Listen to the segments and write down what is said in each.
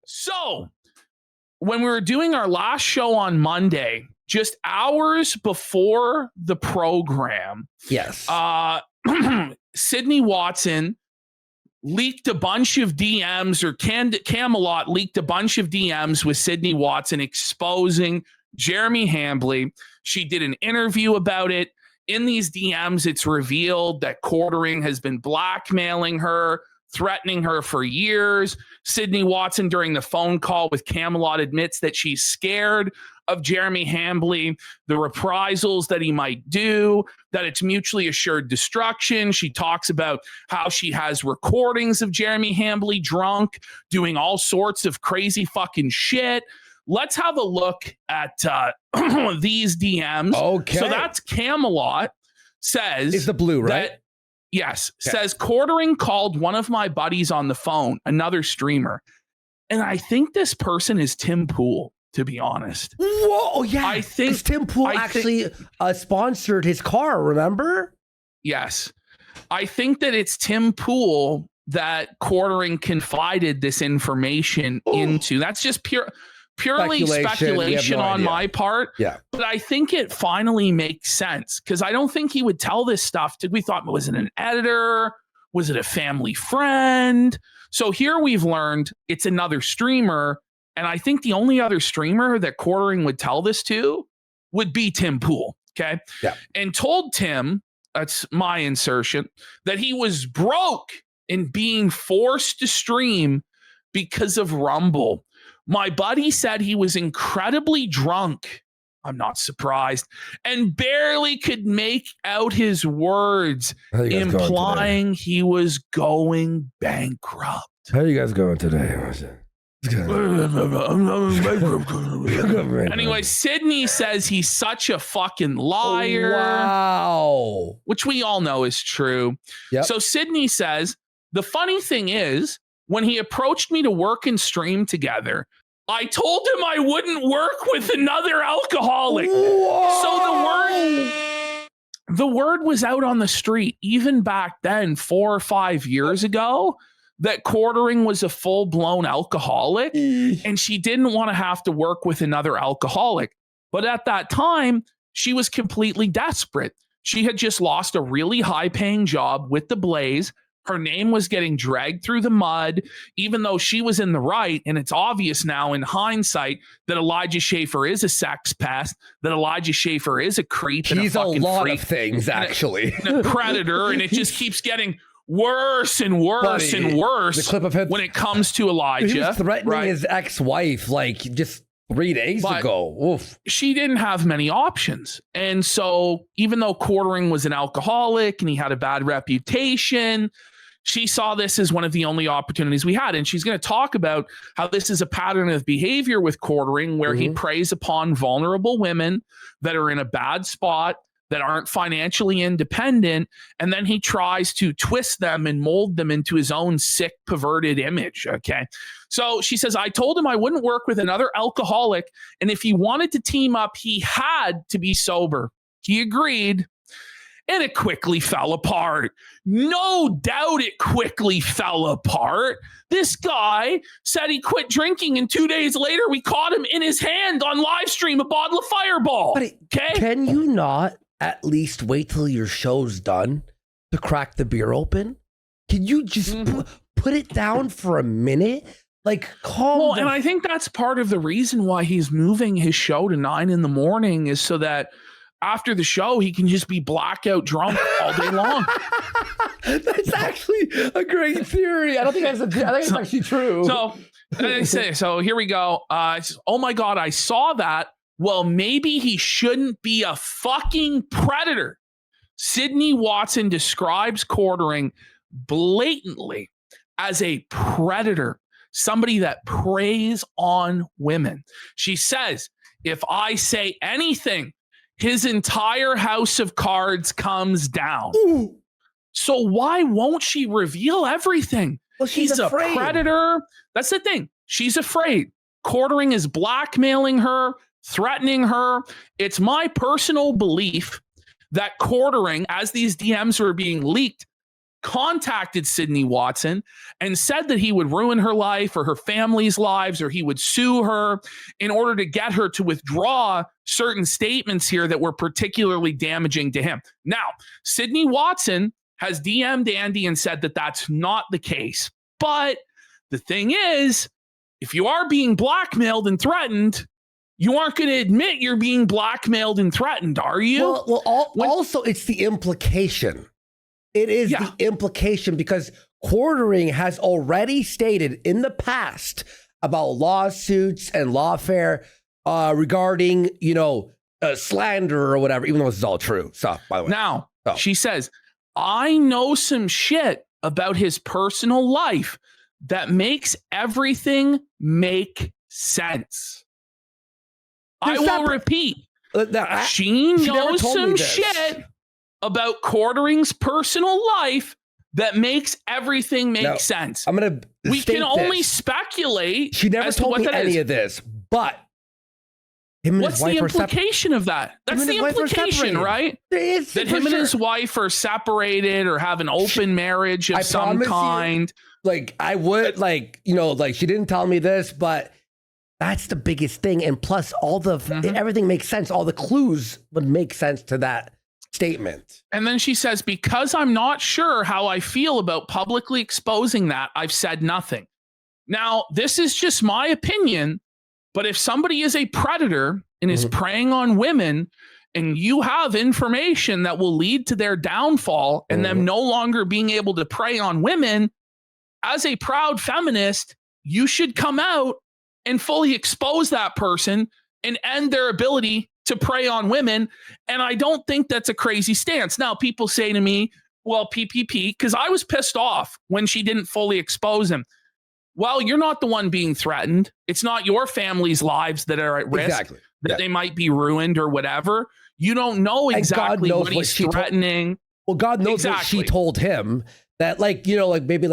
So when we were doing our last show on Monday, just hours before the program, yes, Sydney Watson leaked a bunch of DMs, or Camelot leaked a bunch of DMs with Sydney Watson exposing Jeremy Hambly. She did an interview about it. In these DMs, it's revealed that Quartering has been blackmailing her, threatening her for years. Sydney Watson, during the phone call with Camelot, admits that she's scared of Jeremy Hambly, the reprisals that he might do, that it's mutually assured destruction. She talks about how she has recordings of Jeremy Hambly drunk, doing all sorts of crazy fucking shit. Let's have a look at these DMs. Okay. So that's Camelot says. Is the blue, right? Yes. Okay. Says, Quartering called one of my buddies on the phone, another streamer. And I think this person is Tim Pool, to be honest. Whoa, yeah. I think Tim Pool actually sponsored his car, remember? Yes. I think that it's Tim Pool that Quartering confided this information into. That's just purely speculation on my part. Yeah. But I think it finally makes sense, because I don't think he would tell this stuff. We thought, was it an editor? Was it a family friend? So here we've learned it's another streamer. And I think the only other streamer that Quartering would tell this to would be Tim Pool. Okay. Yeah. And told Tim, that's my insertion, that he was broke and being forced to stream because of Rumble. My buddy said he was incredibly drunk. I'm not surprised. And barely could make out his words, implying he was going bankrupt. How are you guys going today? Anyway, Sydney says he's such a fucking liar. Wow. Which we all know is true. Yep. So Sydney says, the funny thing is, when he approached me to work and stream together, I told him I wouldn't work with another alcoholic. Whoa. So the word was out on the street, even back then, 4 or 5 years ago, that Quartering was a full-blown alcoholic, and she didn't want to have to work with another alcoholic. But at that time, she was completely desperate. She had just lost a really high-paying job with the Blaze. Her name was getting dragged through the mud, even though she was in the right. And it's obvious now in hindsight that Elijah Schaefer is a sex pest, that Elijah Schaefer is a creep. He's a lot of things, actually. And a predator, and it just keeps getting worse and worse and worse. The clip of him, when it comes to Elijah. He was threatening his ex-wife like just 3 days ago. Oof. She didn't have many options. And so even though Quartering was an alcoholic and he had a bad reputation, she saw this as one of the only opportunities we had. And she's going to talk about how this is a pattern of behavior with Quartering, where he preys upon vulnerable women that are in a bad spot, that aren't financially independent, and then he tries to twist them and mold them into his own sick, perverted image. Okay. So she says, I told him I wouldn't work with another alcoholic, and if he wanted to team up, he had to be sober. He agreed. And it quickly fell apart. No doubt it quickly fell apart. This guy said he quit drinking, and 2 days later, we caught him in his hand on live stream, a bottle of Fireball. Okay? Can you not at least wait till your show's done to crack the beer open? Can you just put it down for a minute? Like, calm down. And I think that's part of the reason why he's moving his show to 9 a.m. is so that after the show, he can just be blackout drunk all day long. That's actually a great theory. I think it's actually true. So here we go. Oh my God, I saw that. Well, maybe he shouldn't be a fucking predator. Sydney Watson describes Quartering blatantly as a predator, somebody that preys on women. She says, if I say anything, his entire house of cards comes down. Ooh. So why won't she reveal everything? Well, she's afraid. A predator. That's the thing. She's afraid. Quartering is blackmailing her, threatening her. It's my personal belief that Quartering, as these DMs were being leaked, contacted Sydney Watson and said that he would ruin her life or her family's lives, or he would sue her in order to get her to withdraw certain statements here that were particularly damaging to him. Now, Sydney Watson has DM'd Andy and said that that's not the case. But the thing is, if you are being blackmailed and threatened, you aren't going to admit you're being blackmailed and threatened, are you? Also, it's the implication. It is the implication, because Quartering has already stated in the past about lawsuits and lawfare regarding, slander or whatever, even though this is all true stuff, by the way. Now, she says, I know some shit about his personal life that makes everything make sense. I will repeat. She knows some shit about Quartering's personal life that makes everything make sense. We can only speculate. She never told me any of this, but what's the implication of that? That's the implication, right? That him and his wife are separated or have an open marriage of some kind. I would she didn't tell me this, but that's the biggest thing. And plus everything makes sense. All the clues would make sense to that statement. And then she says, because I'm not sure how I feel about publicly exposing that, I've said nothing. Now, this is just my opinion, but if somebody is a predator and is preying on women, and you have information that will lead to their downfall and them no longer being able to prey on women, as a proud feminist, you should come out and fully expose that person and end their ability to prey on women. And I don't think that's a crazy stance. Now, people say to me, well, PPP, because I was pissed off when she didn't fully expose him. Well, you're not the one being threatened. It's not your family's lives that are at risk, that they might be ruined or whatever. You don't know exactly what he's threatening. God knows what she told him, that maybe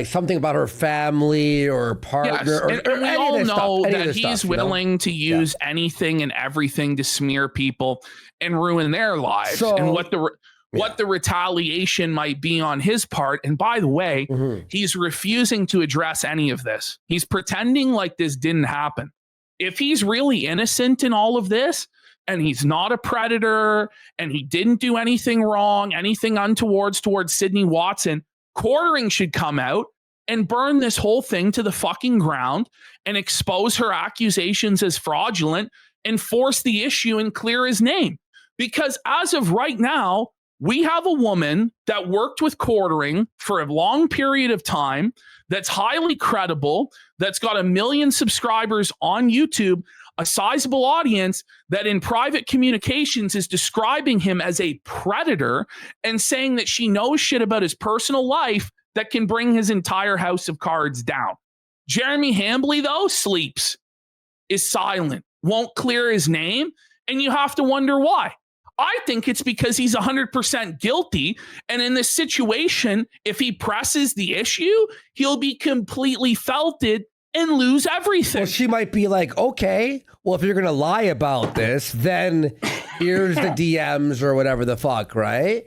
something about her family or partner. Yes. And we all know that he's willing to use anything and everything to smear people and ruin their lives, and what the retaliation might be on his part. And by the way, he's refusing to address any of this. He's pretending like this didn't happen. If he's really innocent in all of this, and he's not a predator, and he didn't do anything wrong, anything untowards towards Sydney Watson, Quartering should come out and burn this whole thing to the fucking ground and expose her accusations as fraudulent and force the issue and clear his name. Because as of right now, we have a woman that worked with Quartering for a long period of time, that's highly credible, that's got 1 million subscribers on YouTube, a sizable audience, that in private communications is describing him as a predator and saying that she knows shit about his personal life that can bring his entire house of cards down. Jeremy Hambly, though, sleeps, is silent, won't clear his name, and you have to wonder why. I think it's because he's 100% guilty, and in this situation, if he presses the issue, he'll be completely felted and lose everything. Well, she might be like, okay, well, if you're going to lie about this, then here's the DMs or whatever the fuck, right?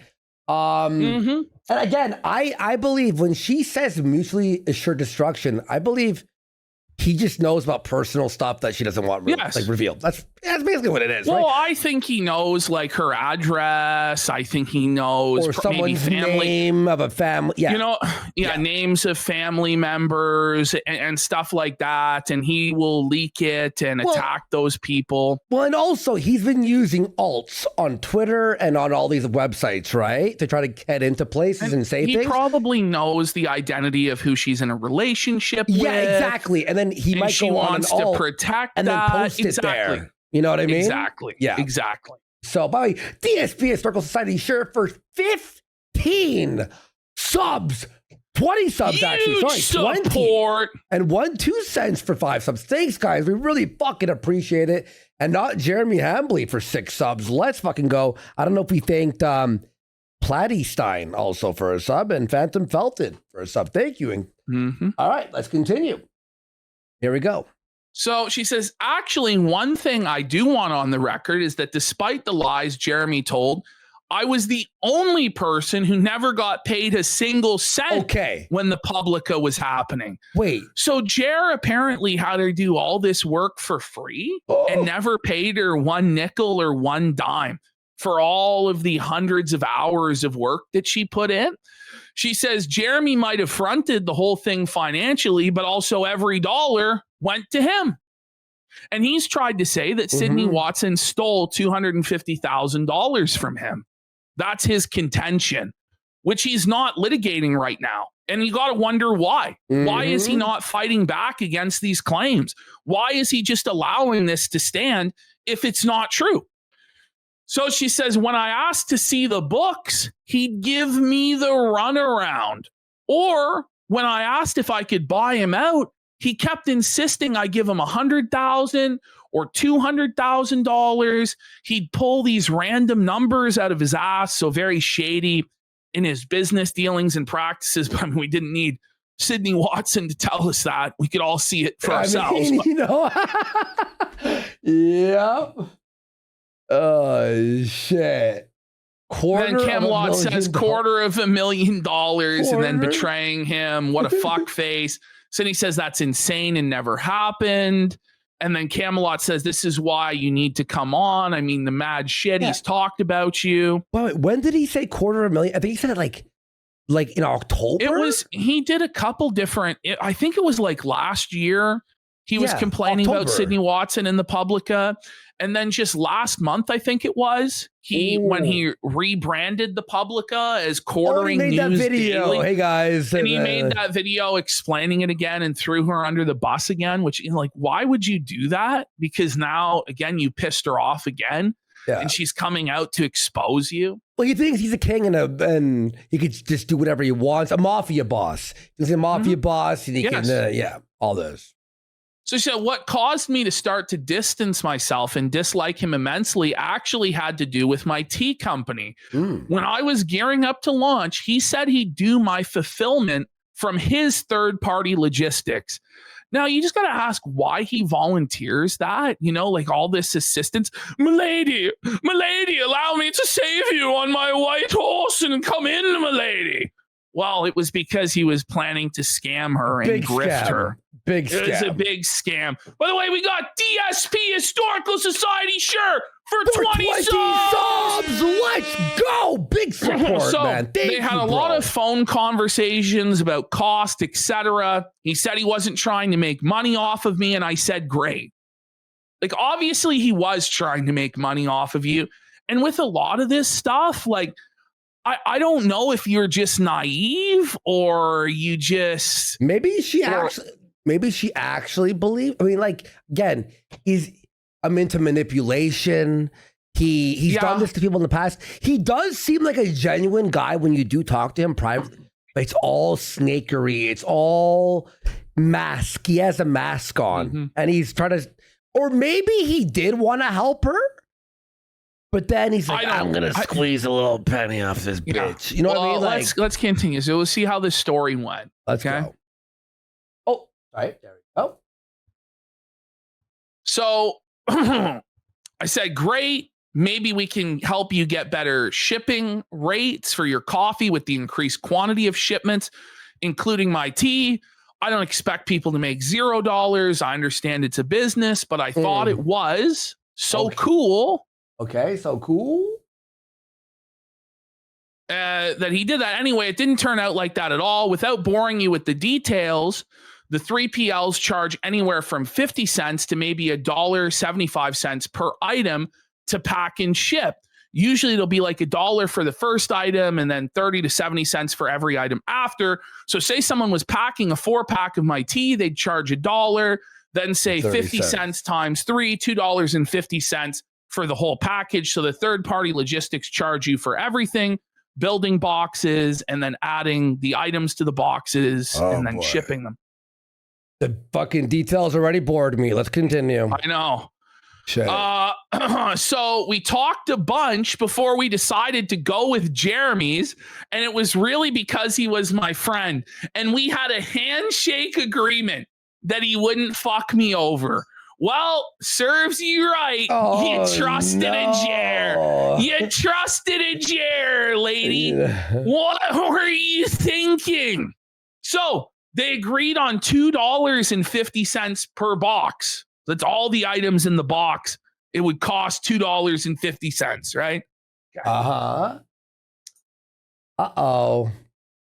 And again, I believe when she says mutually assured destruction, I believe he just knows about personal stuff that she doesn't want revealed. That's basically what it is. Well, right? I think he knows her address. I think he knows or someone's name of a family. Yeah. Names of family members and stuff like that. And he will leak it and attack those people. Well, and also he's been using alts on Twitter and on all these websites, right? To try to get into places and say things. He probably knows the identity of who she's in a relationship with. Yeah, exactly. And then he might go on to protect and then post it there. You know what I mean? Exactly. Yeah. Exactly. So, by the way, DSP Historical Society Sheriff for 15 subs. 20 subs, actually. Sorry, 20. And 2 cents for 5 subs. Thanks, guys. We really fucking appreciate it. And not Jeremy Hambly for 6 subs. Let's fucking go. I don't know if we thanked Platty Stein also for a sub and Phantom Felton for a sub. Thank you. All right, let's continue. Here we go. So she says, actually, one thing I do want on the record is that despite the lies Jeremy told, I was the only person who never got paid a single cent when the Publica was happening. Wait. So Jer apparently had her do all this work for free and never paid her one nickel or one dime for all of the hundreds of hours of work that she put in. She says Jeremy might have fronted the whole thing financially, but also every dollar went to him. And he's tried to say that Sydney Watson stole $250,000 from him. That's his contention, which he's not litigating right now. And you got to wonder why. Why is he not fighting back against these claims? Why is he just allowing this to stand if it's not true? So she says, when I asked to see the books, he'd give me the runaround. Or when I asked if I could buy him out, he kept insisting I give him $100,000 or $200,000. He'd pull these random numbers out of his ass. So very shady in his business dealings and practices. But I mean, we didn't need Sydney Watson to tell us that. We could all see it for ourselves. You know, yeah. Oh, shit. Then Camelot says $250,000 and then betraying him. What a fuck face. Sydney says that's insane and never happened. And then Camelot says, this is why you need to come on. I mean, the mad shit he's talked about you. Wait, when did he say $250,000? I think he said it like in October. He did a couple different, I think it was like last year. He was complaining about Sydney Watson in the Publica. And then just last month, I think it was, when he rebranded the Publica as Quartering News that video. Daily. Hey guys. And he made that video explaining it again and threw her under the bus again, which, like, why would you do that? Because now, again, you pissed her off again. Yeah. And she's coming out to expose you. Well, he thinks he's a king and he could just do whatever he wants. A mafia boss. He's a mafia boss and he can, all this. So she said, what caused me to start to distance myself and dislike him immensely actually had to do with my tea company. When I was gearing up to launch, he said he'd do my fulfillment from his third-party logistics. Now, you just got to ask why he volunteers that, like all this assistance. Milady, allow me to save you on my white horse and come in, milady. Well, it was because he was planning to scam her and grift her. Big scam. It was a big scam. By the way, we got DSP Historical Society shirt for 20 subs. Let's go. Big support, man. They had a lot of phone conversations about cost, etc. He said he wasn't trying to make money off of me, and I said, great. Like, obviously, he was trying to make money off of you. And with a lot of this stuff, like, I don't know if you're just naive or you just... Maybe she actually believed. I mean, like, again, I'm into manipulation. He's done this to people in the past. He does seem like a genuine guy when you do talk to him privately. But it's all snakery. It's all mask. He has a mask on. And he's trying to... Or maybe he did want to help her. But then he's like, I'm going to squeeze a little penny off this bitch. You know what I mean? Like, let's continue. So we'll see how this story went. Let's go. Oh, all right. There we go. So I said, great. Maybe we can help you get better shipping rates for your coffee with the increased quantity of shipments, including my tea. I don't expect people to make $0. I understand it's a business, but I thought it was so cool. Okay, so cool. That he did that anyway. It didn't turn out like that at all. Without boring you with the details, the 3PLs charge anywhere from 50 cents to maybe $1.75 per item to pack and ship. Usually it'll be like $1 for the first item and then 30 to 70 cents for every item after. So say someone was packing a 4-pack of my tea, they'd charge $1, then say 50 cents times 3, $2.50 for the whole package. So the third-party logistics charge you for everything, building boxes, and then adding the items to the boxes and then shipping them. The fucking details already bored me. Let's continue. I know. So we talked a bunch before we decided to go with Jeremy's, and it was really because he was my friend. And we had a handshake agreement that he wouldn't fuck me over. Well, serves you right. You trusted a Jer. You trusted a Jer, lady. What were you thinking? So they agreed on $2.50 per box. That's all the items in the box. It would cost $2.50, right? Uh-huh. Uh-oh.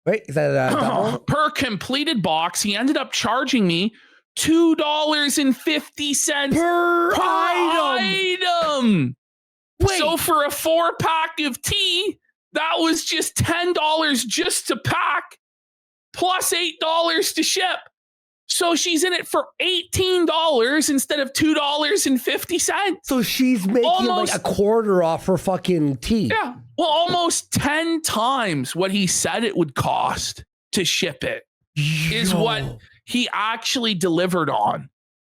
Wait, is that per completed box? He ended up charging me $2.50 per item. Wait. So for a 4-pack of tea, that was just $10 just to pack, plus $8 to ship. So she's in it for $18 instead of $2.50. So she's making almost, like a quarter off her fucking tea. Yeah. Well, almost 10 times what he said it would cost to ship it is what he actually delivered on.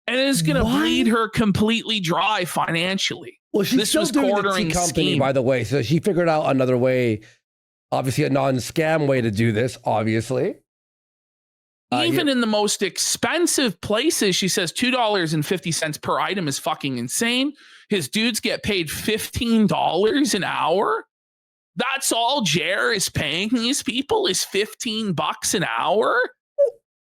And it's going to bleed her completely dry financially. Well, she's still doing the tea company, by the way. So she figured out another way, obviously a non-scam way to do this, obviously. Even in the most expensive places, she says $2.50 per item is fucking insane. His dudes get paid $15 an hour. That's all Jer is paying these people is $15 an hour.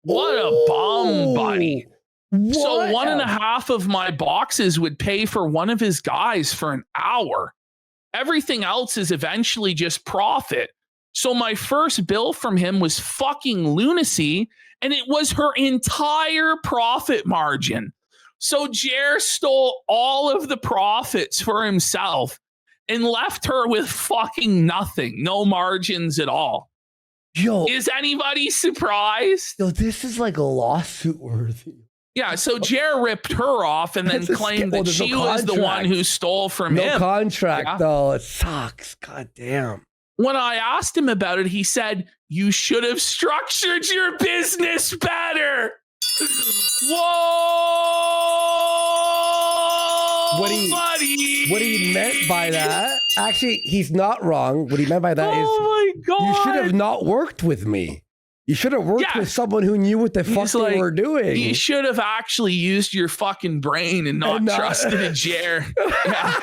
What a bum, buddy. So 1.5 of my boxes would pay for one of his guys for an hour. Everything else is eventually just profit. So my first bill from him was fucking lunacy, and it was her entire profit margin. So Jer stole all of the profits for himself and left her with fucking nothing, no margins at all. Yo, is anybody surprised? Yo, this is like a lawsuit worthy. Yeah, so Jer ripped her off and then claimed that she was the one who stole from him. No contract, though. It sucks. God damn. When I asked him about it, he said, you should have structured your business better. Whoa, what he meant by that, actually, he's not wrong. What he meant by that is, my God, you should have not worked with me. You should have worked with someone who knew what the fuck they were doing. You should have actually used your fucking brain and not trusted a Jer. Yeah.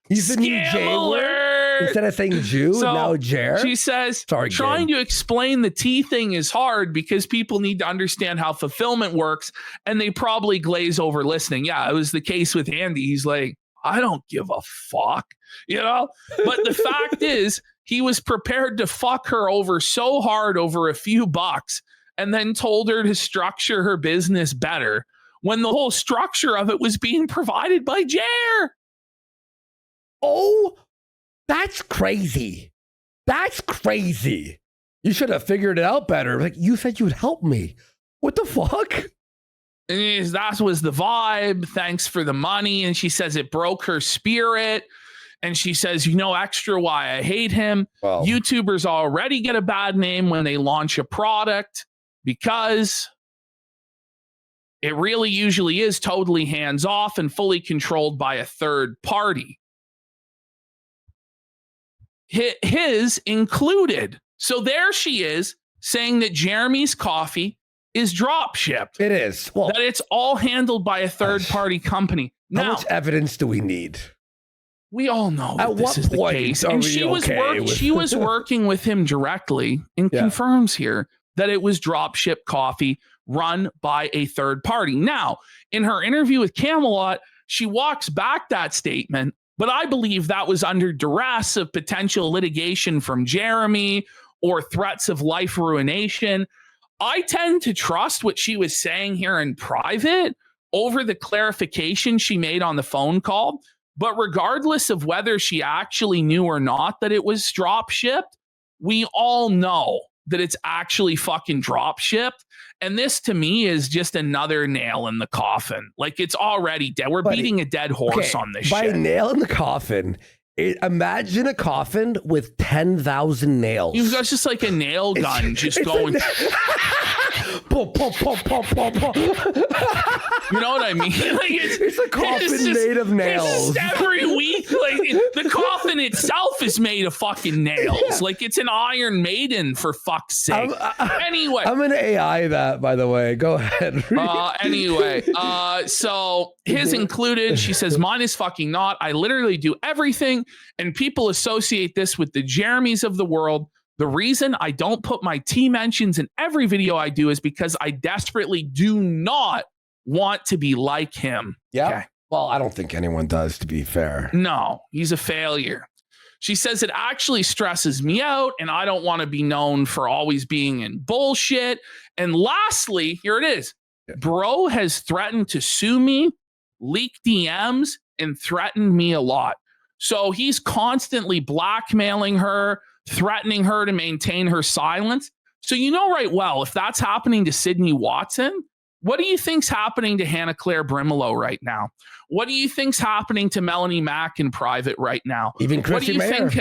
He's the new J instead of saying Jew, now Jer. She says, trying to explain the tea thing is hard because people need to understand how fulfillment works, and they probably glaze over listening. Yeah, it was the case with Andy. He's like, I don't give a fuck, you know? But the fact is, he was prepared to fuck her over so hard over a few bucks and then told her to structure her business better when the whole structure of it was being provided by Jer. Oh, that's crazy. That's crazy. You should have figured it out better. Like, you said you would help me. What the fuck? And that was the vibe. Thanks for the money. And she says it broke her spirit. And she says, you know, extra why I hate him. Well, YouTubers already get a bad name when they launch a product because it really usually is totally hands off and fully controlled by a third party. His included. So there she is saying that Jeremy's coffee is drop shipped. It is. Well, that it's all handled by a third party company. How much evidence do we need? We all know that this is the case. And she was working with him directly and confirms here that it was drop ship coffee run by a third party. Now, in her interview with Camelot, she walks back that statement, but I believe that was under duress of potential litigation from Jeremy or threats of life ruination. I tend to trust what she was saying here in private over the clarification she made on the phone call. But regardless of whether she actually knew or not that it was drop shipped, we all know that it's actually fucking drop shipped. And this to me is just another nail in the coffin. Like, it's already dead. We're beating a dead horse on this shit. By nail in the coffin, imagine a coffin with 10,000 nails. You've got just like a nail gun just going. You know what I mean? Like it's a coffin made of nails. Every week, like the coffin itself is made of fucking nails. Yeah. Like it's an Iron Maiden, for fuck's sake. Anyway, I'm gonna AI that, by the way. Go ahead. Anyway, so his included. She says mine is fucking not. I literally do everything, and people associate this with the Jeremys of the world. The reason I don't put my T mentions in every video I do is because I desperately do not want to be like him. Yeah. Okay. Well, I don't think anyone does, to be fair. No, he's a failure. She says it actually stresses me out, and I don't want to be known for always being in bullshit. And lastly, here it is. Bro has threatened to sue me, leak DMs, and threatened me a lot. So he's constantly blackmailing her, threatening her to maintain her silence. So you know right well, if that's happening to Sydney Watson, what do you think's happening to Hannah Claire Brimelow right now? What do you think's happening to Melanie Mack in private right now? Even Chrissy Mayer.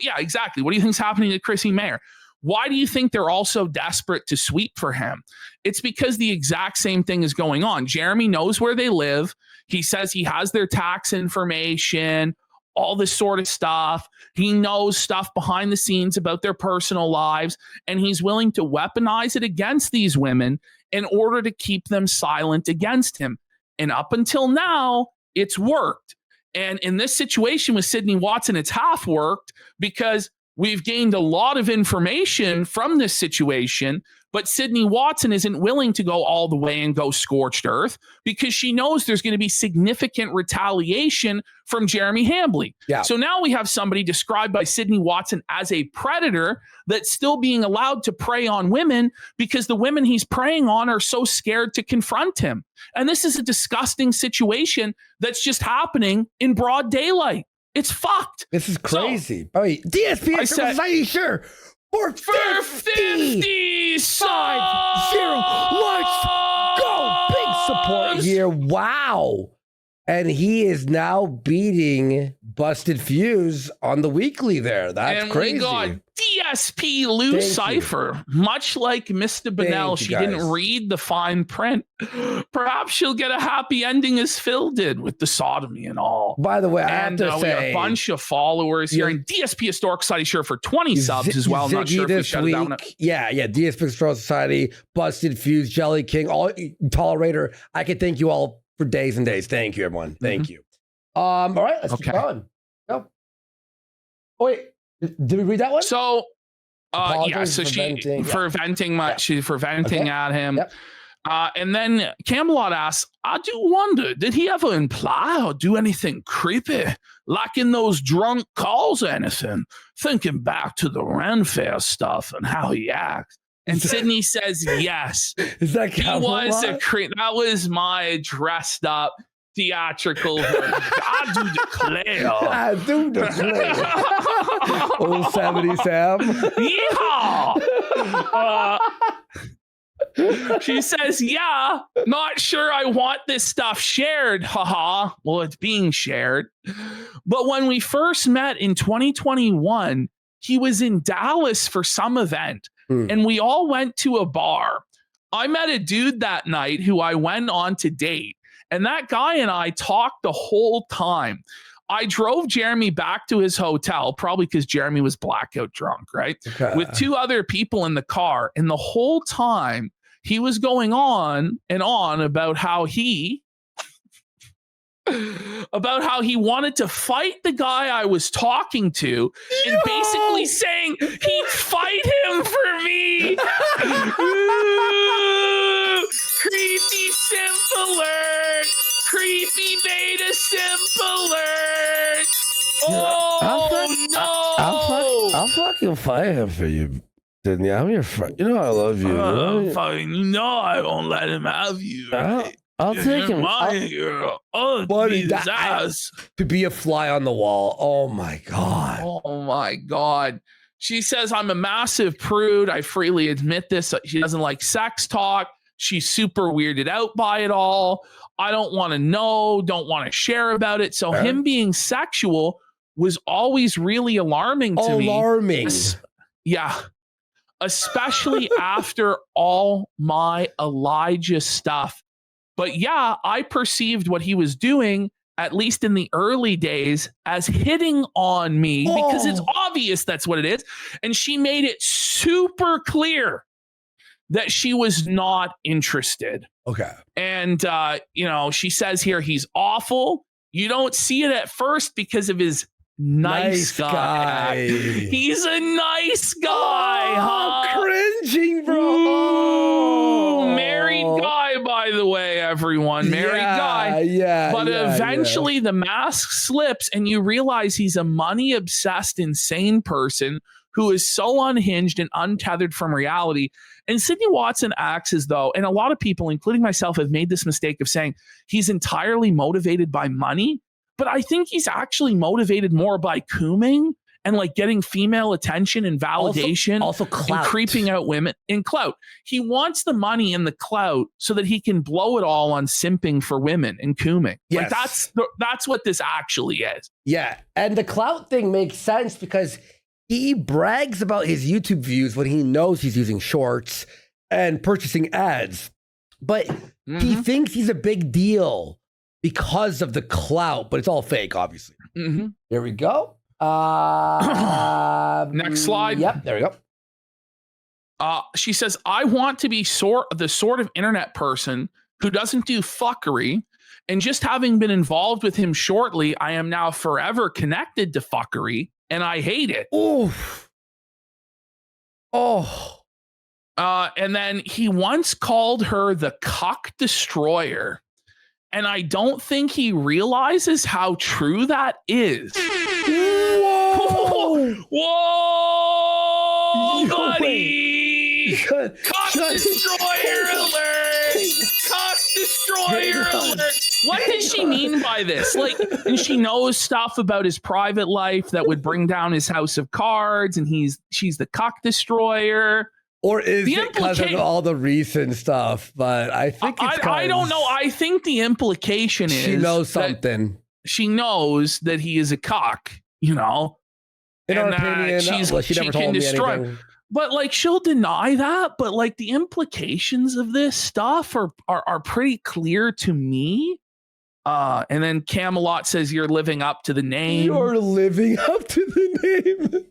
Yeah, exactly. What do you think's happening to Chrissy Mayer? Why do you think they're all so desperate to sweep for him? It's because the exact same thing is going on. Jeremy knows where they live. He says he has their tax information, all this sort of stuff. He knows stuff behind the scenes about their personal lives, and he's willing to weaponize it against these women in order to keep them silent against him. And up until now, it's worked. And in this situation with Sydney Watson, it's half worked because we've gained a lot of information from this situation, but Sydney Watson isn't willing to go all the way and go scorched earth because she knows there's going to be significant retaliation from Jeremy Hambly. Yeah. So now we have somebody described by Sydney Watson as a predator that's still being allowed to prey on women because the women he's preying on are so scared to confront him. And this is a disgusting situation that's just happening in broad daylight. It's fucked. This is crazy. So, DSP is sure. For 50 5-0. Let's go. Big support here. Wow. And he is now beating Busted Fuse on the weekly there. That's crazy. And we got DSP Lou Schaefer. Much like Mr. Bonnell, she didn't read the fine print. Perhaps she'll get a happy ending as Phil did with the sodomy and all. By the way, I have to say, we have a bunch of followers here. And DSP Historic Society sure for 20 subs as well. I'm not sure if we shut it down. Yeah. DSP Historic Society, Busted Fuse, Jelly King, all Tolerator. I can thank you all for days and days. Thank you, everyone. Thank you. All right, let's keep going. Go. Oh, wait. Did we read that one? So, yeah. So for venting at him. Yep. And then Camelot asks, I do wonder, did he ever imply or do anything creepy, like in those drunk calls or anything? Thinking back to the Ren Fair stuff and how he acts. And Sydney says yes. Is that Camelot? He was a creep. That was my dressed up theatrical version. I do declare. Old 70 Sam. Yeehaw! She says, yeah, not sure I want this stuff shared. Haha. Well, it's being shared. But when we first met in 2021, he was in Dallas for some event. And we all went to a bar. I met a dude that night who I went on to date. And that guy and I talked the whole time. I drove Jeremy back to his hotel, probably because Jeremy was blackout drunk, right? Okay. With 2 other people in the car. And the whole time he was going on and on about how he wanted to fight the guy I was talking to and basically saying he'd fight him for me. Ooh, creepy simp alert. Creepy beta simp alert. Oh, I'll fucking fight him for you. Sydney, I'm your friend. You know I love you. You know I won't let him have you. Right? I'll take him. Girl. Oh, buddy, to be a fly on the wall. Oh my God. Oh my God. She says, I'm a massive prude. I freely admit this. She doesn't like sex talk. She's super weirded out by it all. I don't want to know, don't want to share about it. So him being sexual was always really alarming to me. Alarming. Yeah. especially after all my Elijah stuff. But yeah, I perceived what he was doing, at least in the early days, as hitting on me because it's obvious that's what it is. And she made it super clear that she was not interested. Okay. And, she says here, he's awful. You don't see it at first because of his nice guy. He's a nice guy, cringing, bro. Ooh, married guy, by the way, everyone. Married guy. Yeah. But eventually the mask slips and you realize he's a money-obsessed, insane person who is so unhinged and untethered from reality. And Sydney Watson acts as though, and a lot of people, including myself, have made this mistake of saying he's entirely motivated by money. But I think he's actually motivated more by cooming and like getting female attention and validation. Also clout. And creeping out women in clout. He wants the money and the clout so that he can blow it all on simping for women and cooming. Yes. Like that's what this actually is. Yeah. And the clout thing makes sense because he brags about his YouTube views when he knows he's using shorts and purchasing ads. But he thinks he's a big deal because of the clout, but it's all fake, obviously. There we go. Next slide. Yep, there we go. She says, I want to be the sort of internet person who doesn't do fuckery. And just having been involved with him shortly, I am now forever connected to fuckery. And I hate it. Oof. And then he once called her the cuck destroyer. And I don't think he realizes how true that is. Whoa! Whoa, buddy! Cuck destroyer alert! Cuck destroyer alert! What does she mean by this? Like, and she knows stuff about his private life that would bring down his house of cards, and she's the cuck destroyer. Or is it because of all the recent stuff? But I think it's I don't know. I think the implication is she knows something. She knows that he is a cock, In her opinion, she never told me anything. But like she'll deny that, but like the implications of this stuff are pretty clear to me. And then Camelot says you're living up to the name. You're living up to the name.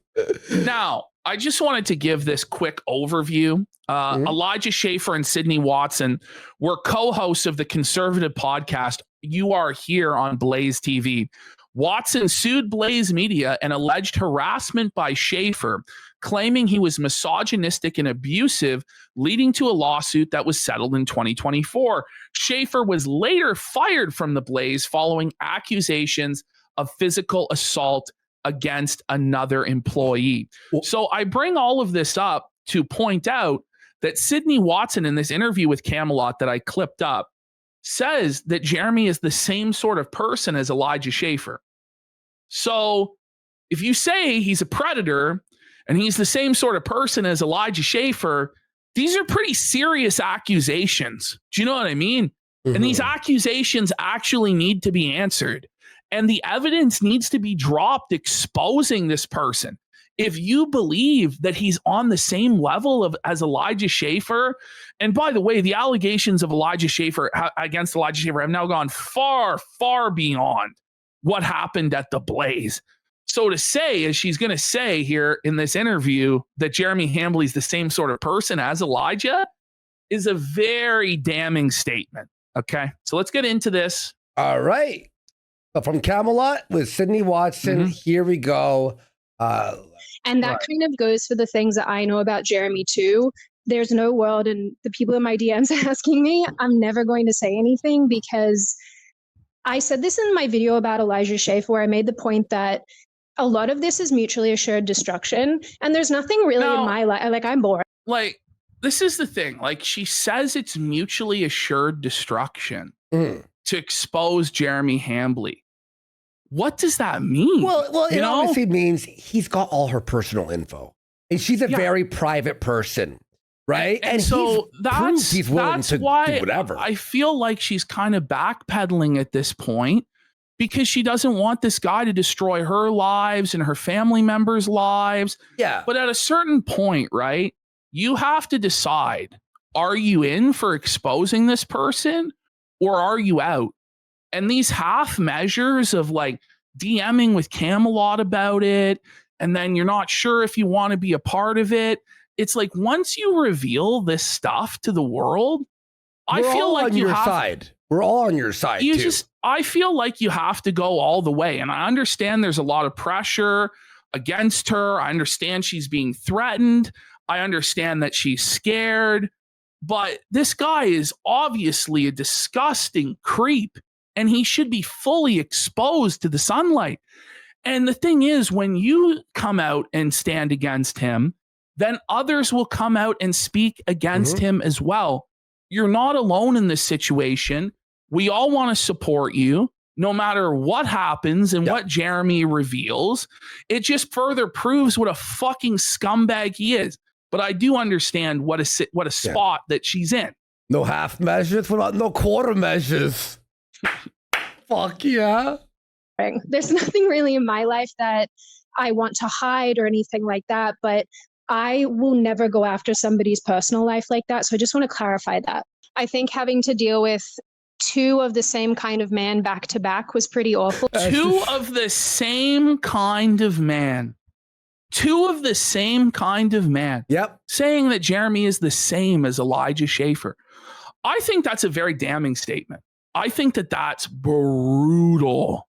Now, I just wanted to give this quick overview. Elijah Schaefer and Sydney Watson were co-hosts of the conservative podcast You Are Here on Blaze TV. Watson sued Blaze Media and alleged harassment by Schaefer, claiming he was misogynistic and abusive, leading to a lawsuit that was settled in 2024. Schaefer was later fired from the Blaze following accusations of physical assault against another employee. So I bring all of this up to point out that Sydney Watson, in this interview with Camelot that I clipped up, says that Jeremy is the same sort of person as Elijah Schaefer. So if you say he's a predator and he's the same sort of person as Elijah Schaefer, these are pretty serious accusations. Do you know what I mean? And these accusations actually need to be answered. And the evidence needs to be dropped exposing this person. If you believe that he's on the same level as Elijah Schaefer, and by the way, the allegations of Elijah Schaefer against Elijah Schaefer have now gone far, far beyond what happened at the Blaze. So to say, as she's going to say here in this interview, that Jeremy Hambly is the same sort of person as Elijah is a very damning statement. Okay, so let's get into this. All right. So from Camelot with Sydney Watson, here we go. And that kind of goes for the things that I know about Jeremy too. There's no world, and the people in my DMs asking me, I'm never going to say anything because I said this in my video about Elijah Schaefer, where I made the point that a lot of this is mutually assured destruction, and there's nothing really in my life. Like, I'm bored. Like, this is the thing. Like, she says it's mutually assured destruction to expose Jeremy Hambly. What does that mean? Well, it obviously means he's got all her personal info, and she's a very private person, right? And so he's willing to do whatever. I feel like she's kind of backpedaling at this point because she doesn't want this guy to destroy her lives and her family members' lives. Yeah. But at a certain point, right? you have to decide, are you in for exposing this person or are you out? And these half measures of like DMing with Camelot about it, and then you're not sure if you want to be a part of it. It's like once you reveal this stuff to the world, I feel like you have side. We're all on your side. I feel like you have to go all the way. And I understand there's a lot of pressure against her. I understand she's being threatened. I understand that she's scared. But this guy is obviously a disgusting creep, and he should be fully exposed to the sunlight. And the thing is, when you come out and stand against him, then others will come out and speak against him as well. You're not alone in this situation. We all want to support you, no matter what happens and what Jeremy reveals. It just further proves what a fucking scumbag he is. But I do understand what a spot that she's in. No half measures, no quarter measures. Fuck yeah. There's nothing really in my life that I want to hide or anything like that, but I will never go after somebody's personal life like that. So I just want to clarify that. I think having to deal with two of the same kind of man back to back was pretty awful. Two of the same kind of man. Two of the same kind of man. Yep. Saying that Jeremy is the same as Elijah Schaefer. I think that's a very damning statement. I think that that's brutal.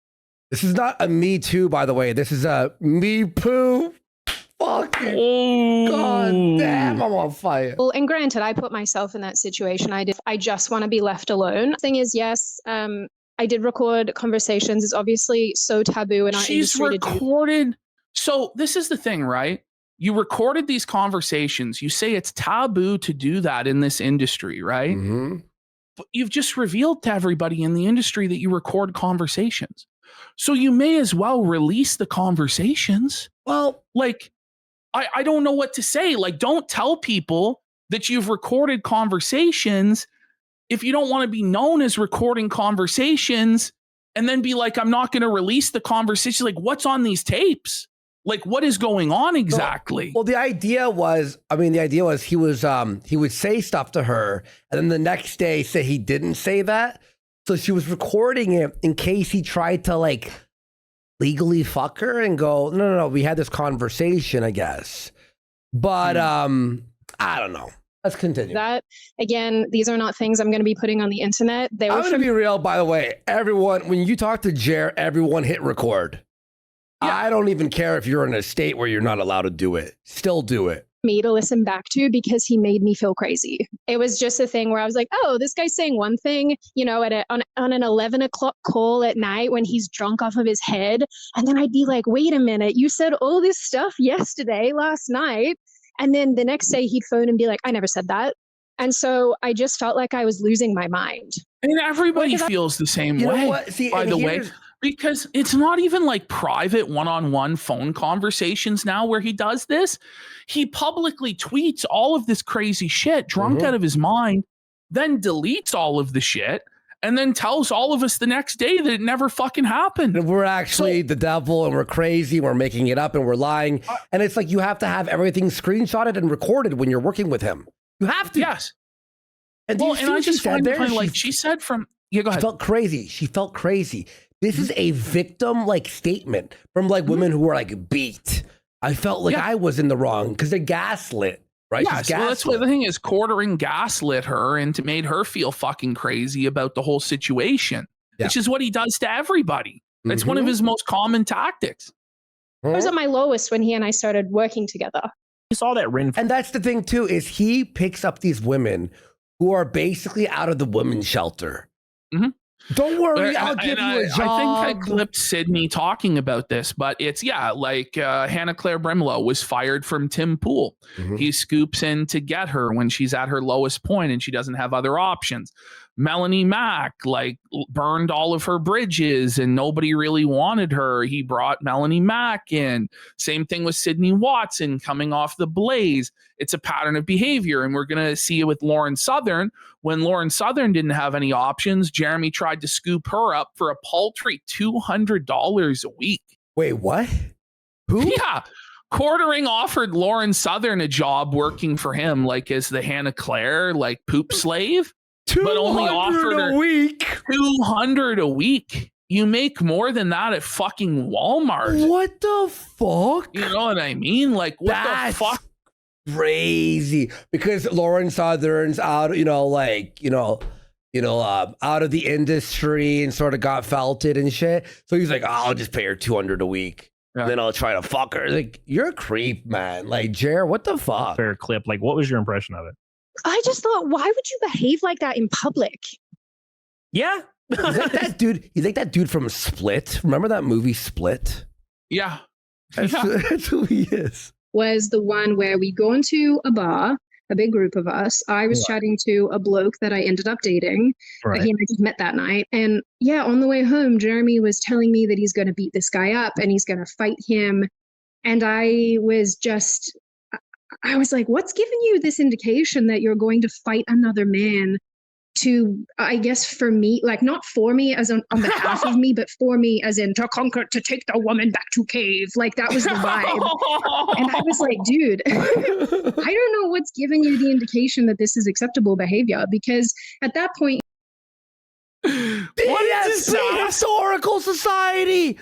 This is not a me too, by the way. This is a me poo. Fucking God damn, I'm on fire. Well, and granted, I put myself in that situation. I just want to be left alone. The thing is, yes, I did record conversations. It's obviously so taboo in our industry. She's recorded. So this is the thing, right? You recorded these conversations. You say it's taboo to do that in this industry, right? But you've just revealed to everybody in the industry that you record conversations. So you may as well release the conversations. Well, like, I don't know what to say. Like, don't tell people that you've recorded conversations if you don't want to be known as recording conversations, and then be like, I'm not going to release the conversation. Like, what's on these tapes? Like, what is going on exactly? Well, the idea was he would say stuff to her, and then the next day say he didn't say that. So she was recording it in case he tried to like legally fuck her and go, no, we had this conversation, I guess. But I don't know. Let's continue. That, again, these are not things I'm going to be putting on the internet. I'm going to be real, by the way. Everyone, when you talk to Jer, everyone hit record. Yeah. I don't even care if you're in a state where you're not allowed to do it. Still do it. Me to listen back to because he made me feel crazy. It was just a thing where I was like, oh, this guy's saying one thing, on an 11 o'clock call at night when he's drunk off of his head. And then I'd be like, wait a minute, you said all this stuff last night. And then the next day he'd phone and be like, I never said that. And so I just felt like I was losing my mind. And everybody feels the same way, by the way. Because it's not even like private one-on-one phone conversations now where he does this. He publicly tweets all of this crazy shit, drunk out of his mind, then deletes all of the shit, and then tells all of us the next day that it never fucking happened. And we're actually the devil, and we're crazy, we're making it up, and we're lying. And it's like you have to have everything screenshotted and recorded when you're working with him. You have to. Yes. And I just find it funny, like she said from... Yeah, go ahead. She felt crazy. This is a victim like statement from like women who were like beat. I felt like I was in the wrong because they're gaslit, right? Yeah, so that's what the thing is. Quartering gaslit her and made her feel fucking crazy about the whole situation, which is what he does to everybody. That's one of his most common tactics. I was at my lowest when he and I started working together. You saw that Rin. And that's the thing too, is he picks up these women who are basically out of the women's shelter. Don't worry, I'll give you a job. I think I clipped Sydney talking about this, but it's, like Hannah Claire Brimlow was fired from Tim Pool. He scoops in to get her when she's at her lowest point and she doesn't have other options. Melanie Mack burned all of her bridges and nobody really wanted her. He brought Melanie Mack in. Same thing with Sydney Watson coming off the Blaze. It's a pattern of behavior, and we're going to see it with Lauren Southern. When Lauren Southern didn't have any options, Jeremy tried to scoop her up for a paltry $200 a week. Wait, what? Who? Yeah. Quartering offered Lauren Southern a job working for him, like as the Hannah Claire, like poop slave, but only offered her a week. 200 a week. You make more than that at fucking Walmart. What the fuck? You know what I mean? Like, what the fuck? Crazy. Because Lauren Southern's out, out of the industry and sort of got felted and shit. So he's like, I'll just pay her 200 a week. Yeah. Then I'll try to fuck her. Like, you're a creep, man. Like, Jer, what the fuck? Fair clip. Like, what was your impression of it? I just thought, why would you behave like that in public? Yeah. He's like that dude. He's like that dude from Split. Remember that movie Split? Yeah. That's who he is. Was the one where we go into a bar, a big group of us. I was chatting to a bloke that I ended up dating. He and I just met that night. And yeah, on the way home, Jeremy was telling me that he's going to beat this guy up and he's going to fight him. And I was like, what's giving you this indication that you're going to fight another man to, I guess, for me, like not for me as on behalf of me, but for me as in to conquer, to take the woman back to cave. Like that was the vibe. And I was like, dude, I don't know what's giving you the indication that this is acceptable behavior, because at that point, what is this historical society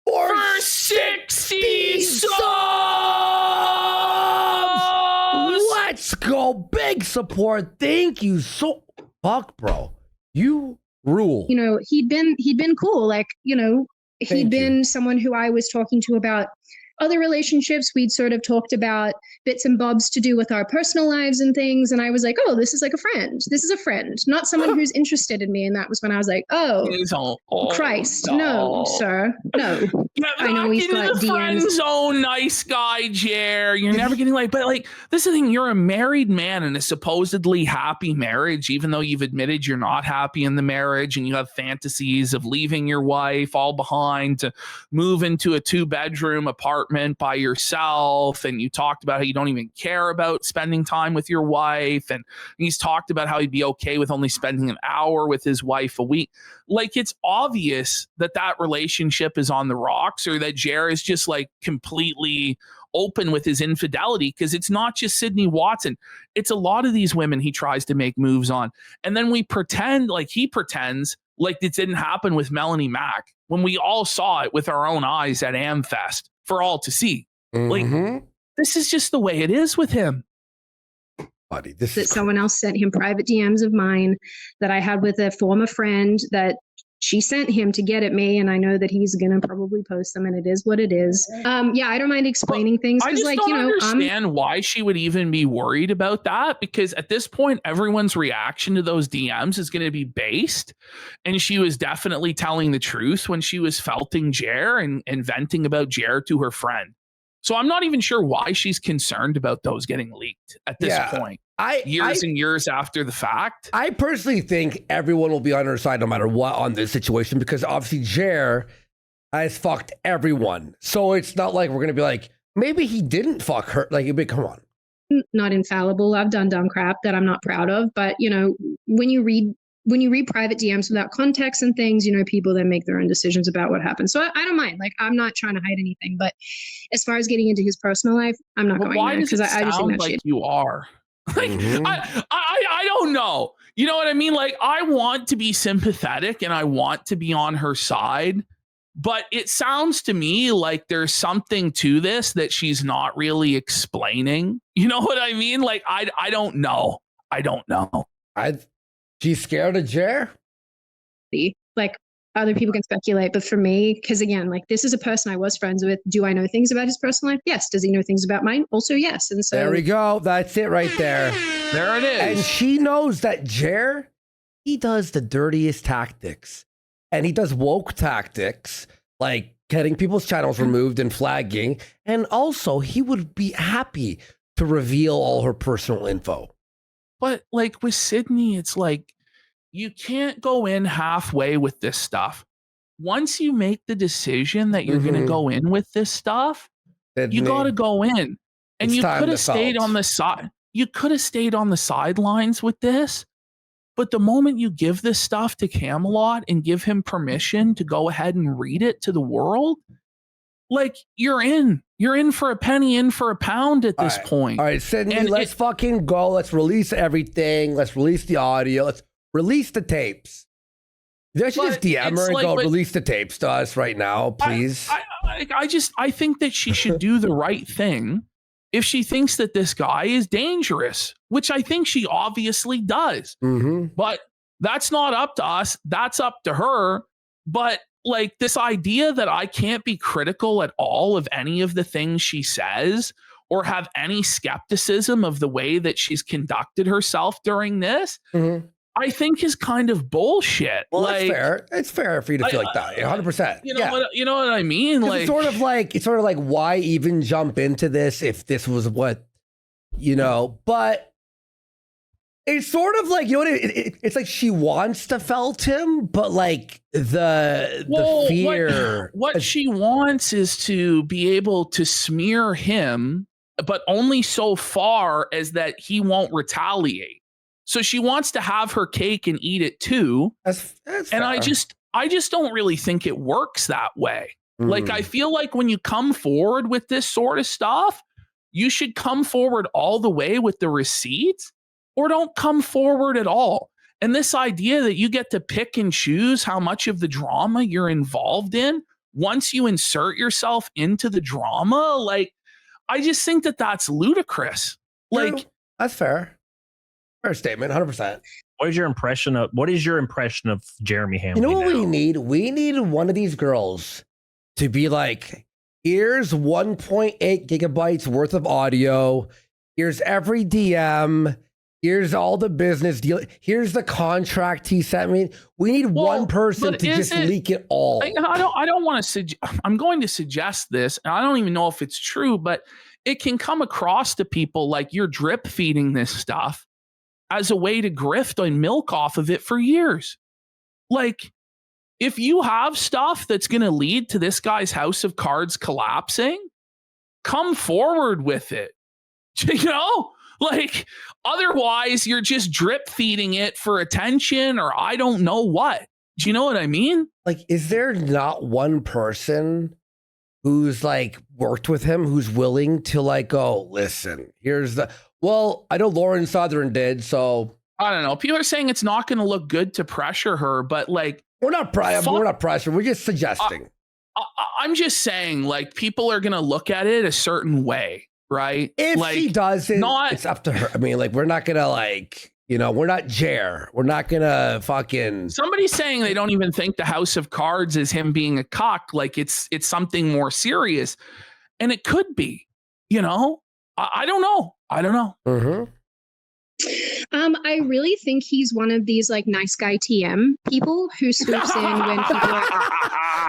for 60 subs? Let's go. Big support. Thank you so fuck, bro. You rule. You know, he'd been cool. Like, you know, he'd been someone who I was talking to about other relationships. We'd sort of talked about bits and bobs to do with our personal lives and things. And I was like, oh, this is like a friend. This is a friend, not someone who's interested in me. And that was when I was like, oh, Christ, no, sir, no. I know we've got DMs. Friend zone, nice guy, Jer. You're never getting like, but like, this is the thing. You're a married man in a supposedly happy marriage, even though you've admitted you're not happy in the marriage and you have fantasies of leaving your wife all behind to move into a 2-bedroom apartment by yourself. And you talked about how you don't even care about spending time with your wife. And he's talked about how he'd be okay with only spending an hour with his wife a week. Like, it's obvious that that relationship is on the rocks, or that Jer is just like completely open with his infidelity, because it's not just Sydney Watson. It's a lot of these women he tries to make moves on. And then he pretends like it didn't happen with Melanie Mack when we all saw it with our own eyes at AmFest for all to see. Like, this is just the way it is with him. Buddy, someone else sent him private DMs of mine that I had with a former friend that she sent him to get at me, and I know that he's gonna probably post them, and it is what it is. I don't mind explaining things, because, like, you know, understand why she would even be worried about that, because at this point, everyone's reaction to those DMs is going to be based, and she was definitely telling the truth when she was felting Jer and venting about Jer to her friend. So I'm not even sure why she's concerned about those getting leaked at this point. Years and years after the fact. I personally think everyone will be on her side no matter what on this situation, because obviously Jer has fucked everyone. So it's not like we're going to be like, maybe he didn't fuck her. Like, come on. Not infallible. I've done dumb crap that I'm not proud of. But, you know, when you read private DMs without context and things, you know, people then make their own decisions about what happened. So I don't mind. Like, I'm not trying to hide anything. But as far as getting into his personal life, I'm not going there, because I just think that like you are. Like, I don't know. You know what I mean? Like, I want to be sympathetic and I want to be on her side, but it sounds to me like there's something to this that she's not really explaining. You know what I mean? Like, I don't know. I don't know. She's scared of Jer? Like, other people can speculate, but for me, because again, like, this is a person I was friends with. Do I know things about his personal life? Yes. Does he know things about mine? Also, yes. And so there we go. That's it right there. There it is. And she knows that Jer, he does the dirtiest tactics, and he does woke tactics, like getting people's channels removed and flagging. And also, he would be happy to reveal all her personal info. But like with Sydney, it's like, you can't go in halfway with this stuff. Once you make the decision that you're going to go in with this stuff, you got to go in. And you could have stayed on the side. You could have stayed on the sidelines with this. But the moment you give this stuff to Camelot and give him permission to go ahead and read it to the world, like, you're in. you're in for a penny, in for a pound at this point. All right, Sydney, let's fucking go. Let's release everything. Let's release the audio. Let's release the tapes. They should just DM her and go, release the tapes to us right now, please. I think that she should do the right thing if she thinks that this guy is dangerous, which I think she obviously does. But that's not up to us. That's up to her. But like this idea that I can't be critical at all of any of the things she says or have any skepticism of the way that she's conducted herself during this, I think is kind of bullshit. Well, like, it's fair. It's fair for you to feel like that. 100%. You know what I mean? Like, it's sort of like why even jump into this if this was what, but it's sort of like, it's like she wants to felt him, but like the fear. What she wants is to be able to smear him, but only so far as that he won't retaliate. So she wants to have her cake and eat it too. That's and fair. I just don't really think it works that way. Like, I feel like when you come forward with this sort of stuff, you should come forward all the way with the receipts or don't come forward at all. And this idea that you get to pick and choose how much of the drama you're involved in once you insert yourself into the drama, like, I just think that that's ludicrous. Like, that's fair. Fair statement, 100%. What is your impression of Jeremy Hambly? You know what now? we need? We need one of these girls to be like, here's 1.8 gigabytes worth of audio. Here's every DM. Here's all the business deal. Here's the contract he sent me. We need one person to just leak it all. I don't want to suggest. I'm going to suggest this, and I don't even know if it's true, but it can come across to people like you're drip feeding this stuff as a way to grift and milk off of it for years. Like, if you have stuff that's going to lead to this guy's house of cards collapsing, come forward with it. Like, otherwise you're just drip feeding it for attention or I don't know what. Do you know what I mean? Like, is there not one person who's like worked with him who's willing to like go, listen, I know Lauren Southern did, so I don't know. People are saying it's not going to look good to pressure her, but like we're not pressuring. We're just suggesting. I'm just saying, like, people are going to look at it a certain way, right? If like, she doesn't, it's up to her. I mean, like, we're not going to like, we're not Jer. We're not going to fucking. Somebody's saying they don't even think the House of Cards is him being a cock. Like it's something more serious, and it could be. I don't know. I really think he's one of these like nice guy TM people who swoops in when people are.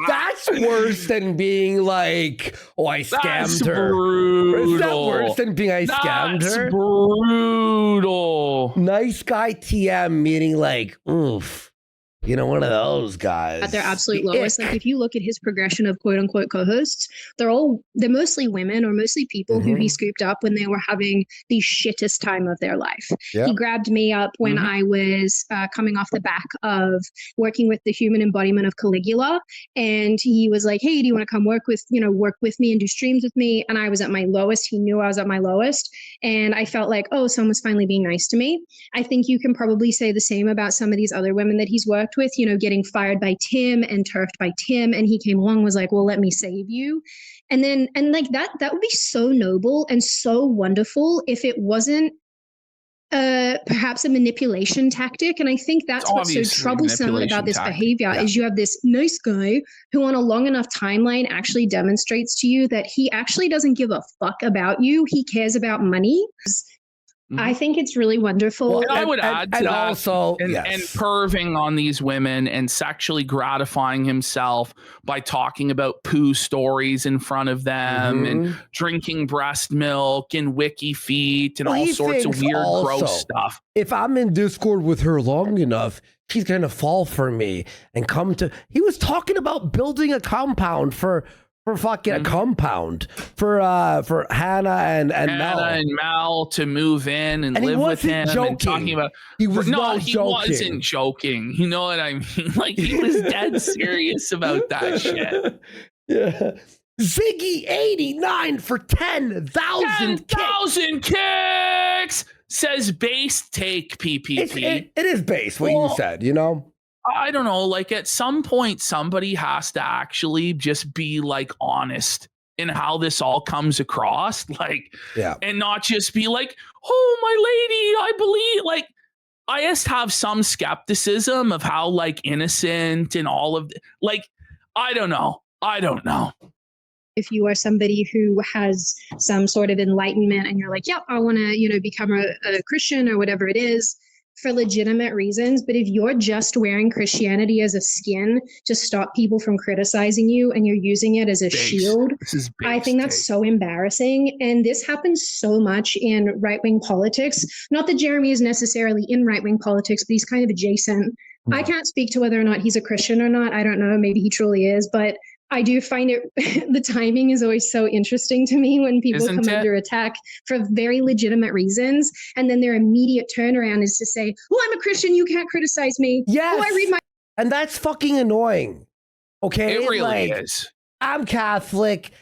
That's worse than being like, oh, I scammed her. Brutal. Is that worse than being I scammed her? That's brutal. Nice guy TM meaning like, oof. One of those guys. At their absolute lowest. Like, if you look at his progression of quote unquote co-hosts, they're mostly women or mostly people who he scooped up when they were having the shittest time of their life. Yep. He grabbed me up when I was coming off the back of working with the human embodiment of Caligula. And he was like, hey, do you want to come work with me and do streams with me? And I was at my lowest. He knew I was at my lowest. And I felt like, oh, someone's finally being nice to me. I think you can probably say the same about some of these other women that he's worked with, getting fired by Tim and turfed by Tim, and he came along and was like, well, let me save you. And like that would be so noble and so wonderful if it wasn't perhaps a manipulation tactic. And I think that's what's so troublesome about this behavior is you have this nice guy who on a long enough timeline actually demonstrates to you that he actually doesn't give a fuck about you. He cares about money. I think it's really wonderful. Well, I would add to that also, and perving on these women and sexually gratifying himself by talking about poo stories in front of them and drinking breast milk and wiki feet and all sorts of weird, gross stuff. If I'm in Discord with her long enough, she's going to fall for me and come to. He was talking about building a compound for fucking a compound for Hannah and Mel to move in and live with him. And talking about he wasn't joking. You know what I mean? Like, he was dead serious about that shit. Yeah. Ziggy 89 for 10,000 kicks. Says base take PPP. It is base, what you said, you know? I don't know. Like at some point, somebody has to actually just be like honest in how this all comes across. Like, and not just be like, oh, my lady, I believe. Like, I just have some skepticism of how like innocent and all of like, I don't know. If you are somebody who has some sort of enlightenment and you're like, yep, I want to, become a Christian or whatever it is for legitimate reasons. But if you're just wearing Christianity as a skin to stop people from criticizing you and you're using it as a shield, I think that's so embarrassing. And this happens so much in right-wing politics. Not that Jeremy is necessarily in right-wing politics, but he's kind of adjacent. Yeah. I can't speak to whether or not he's a Christian or not. I don't know. Maybe he truly is, but I do find it, the timing is always so interesting to me when people come under attack for very legitimate reasons. And then their immediate turnaround is to say, well, I'm a Christian, you can't criticize me. Yes. Oh, I read my. And that's fucking annoying. Okay. It really is. I'm Catholic.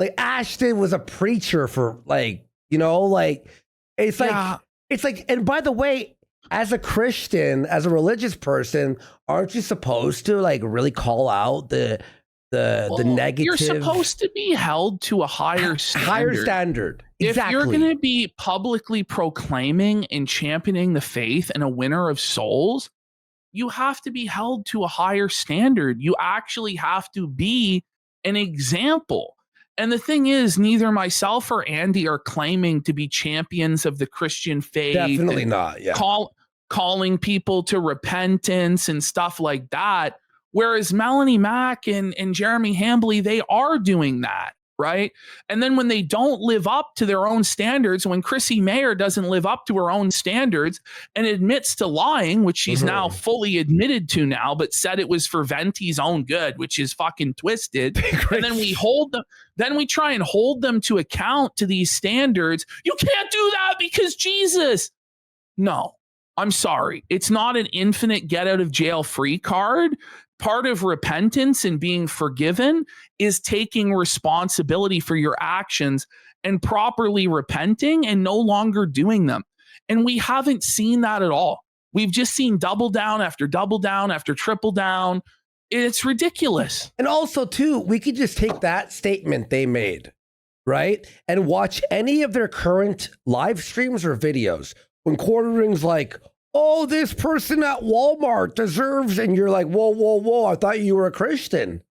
Like Ashton was a preacher for it's like, and by the way, as a Christian, as a religious person, aren't you supposed to like really call out the negative? You're supposed to be held to a higher standard. Exactly. If you're going to be publicly proclaiming and championing the faith and a winner of souls, you have to be held to a higher standard. You actually have to be an example. And the thing is, neither myself or Andy are claiming to be champions of the Christian faith. Definitely not. Yeah. Calling people to repentance and stuff like that. Whereas Melanie Mack and Jeremy Hambly, they are doing that, right? And then when they don't live up to their own standards, when Chrissy Mayer doesn't live up to her own standards and admits to lying, which she's now fully admitted to now, but said it was for Venti's own good, which is fucking twisted. And then we try and hold them to account to these standards. You can't do that because Jesus. No, I'm sorry. It's not an infinite get out of jail free card. Part of repentance and being forgiven is taking responsibility for your actions and properly repenting and no longer doing them. And we haven't seen that at all. We've just seen double down after triple down. It's ridiculous. And also, too, we could just take that statement they made, right? And watch any of their current live streams or videos when Quartering's like, oh, this person at Walmart deserves, and you're like, whoa, I thought you were a Christian.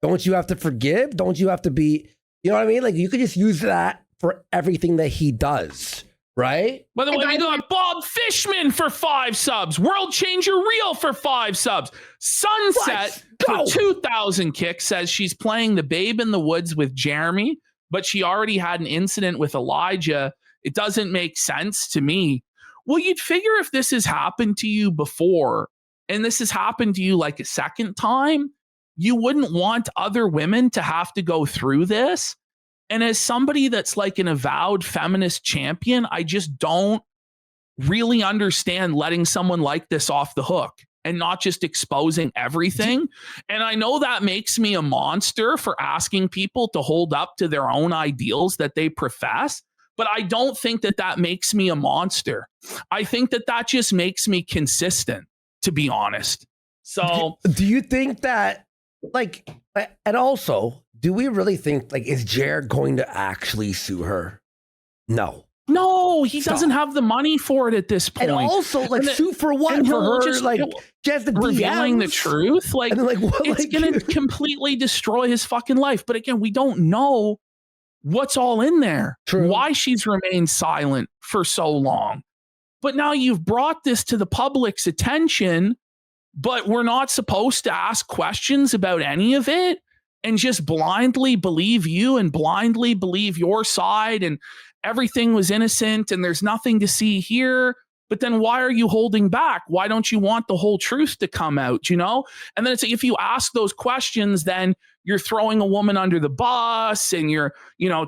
Don't you have to forgive? Don't you have to be, you know what I mean? Like, you could just use that for everything that he does, right? By the way, we got Bob Fishman for 5 subs. World Changer Real for 5 subs. Sunset for 2,000 kicks says she's playing the babe in the woods with Jeremy, but she already had an incident with Elijah. It doesn't make sense to me. Well, you'd figure if this has happened to you before and this has happened to you like a second time, you wouldn't want other women to have to go through this. And as somebody that's like an avowed feminist champion, I just don't really understand letting someone like this off the hook and not just exposing everything. And I know that makes me a monster for asking people to hold up to their own ideals that they profess. But I don't think that makes me a monster. I think that just makes me consistent, to be honest. So do you think that, like, and also, do we really think, like, is Jared going to actually sue her? No, he doesn't have the money for it at this point. And also, like, sue for what? For her, just, like, just the revealing the truth? Like, it's going to completely destroy his fucking life. But again, we don't know what's all in there. True. Why she's remained silent for so long. But now you've brought this to the public's attention, but we're not supposed to ask questions about any of it and just blindly believe you and blindly believe your side and everything was innocent and there's nothing to see here. But then why are you holding back? Why don't you want the whole truth to come out, you know? And then it's like, if you ask those questions, then you're throwing a woman under the bus and you're,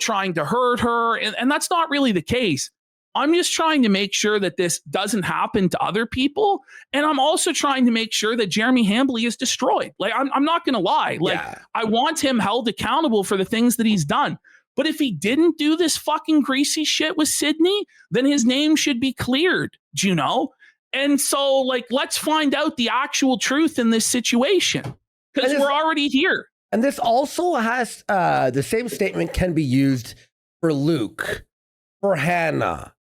trying to hurt her. And that's not really the case. I'm just trying to make sure that this doesn't happen to other people. And I'm also trying to make sure that Jeremy Hambly is destroyed. Like, I'm not going to lie. Like, I want him held accountable for the things that he's done. But if he didn't do this fucking greasy shit with Sydney, then his name should be cleared, do you know? And so, like, let's find out the actual truth in this situation, because we're already here. And this also has the same statement can be used for Luke, for Hannah,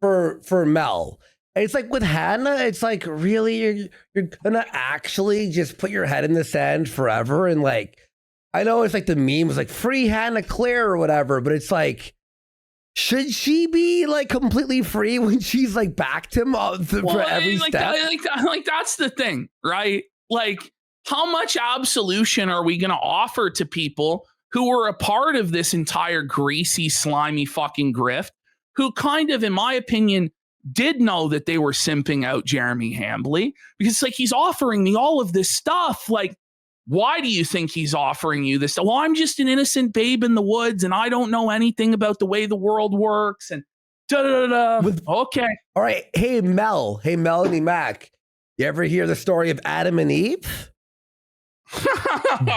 for Mel. And it's like with Hannah, it's like, really, you're gonna actually just put your head in the sand forever? And like, I know it's like the meme was like free Hannah Claire or whatever, but it's like, should she be like completely free when she's like backed him for every step? Like that's the thing, right? Like, how much absolution are we going to offer to people who were a part of this entire greasy, slimy fucking grift, who kind of, in my opinion, did know that they were simping out Jeremy Hambly? Because it's like, he's offering me all of this stuff. Like, why do you think he's offering you this? Well, I'm just an innocent babe in the woods and I don't know anything about the way the world works. And okay. All right. Hey, Melanie Mac. You ever hear the story of Adam and Eve?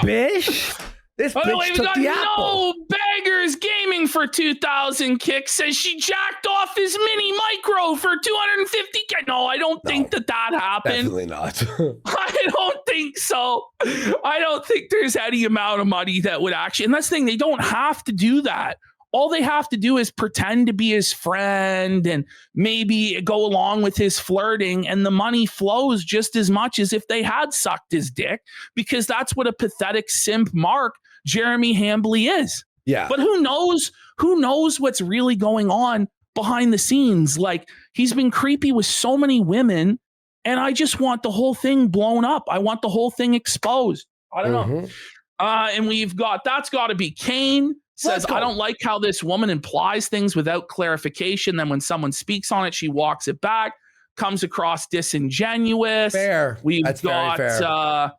Bish? This bitch took the apple. No Beggars Gaming for 2,000 kicks says she jacked off his mini micro for 250. No, I don't think that happened. Definitely not. I don't think so. I don't think there's any amount of money that would actually, and that's the thing, they don't have to do that. All they have to do is pretend to be his friend and maybe go along with his flirting, and the money flows just as much as if they had sucked his dick, because that's what a pathetic simp mark Jeremy Hambly is. Yeah. But who knows what's really going on behind the scenes? Like, he's been creepy with so many women, and I just want the whole thing blown up. I want the whole thing exposed. I don't know. And that's got to be Kane. Says, I don't like how this woman implies things without clarification. Then when someone speaks on it, she walks it back, comes across disingenuous. Fair. That's very fair.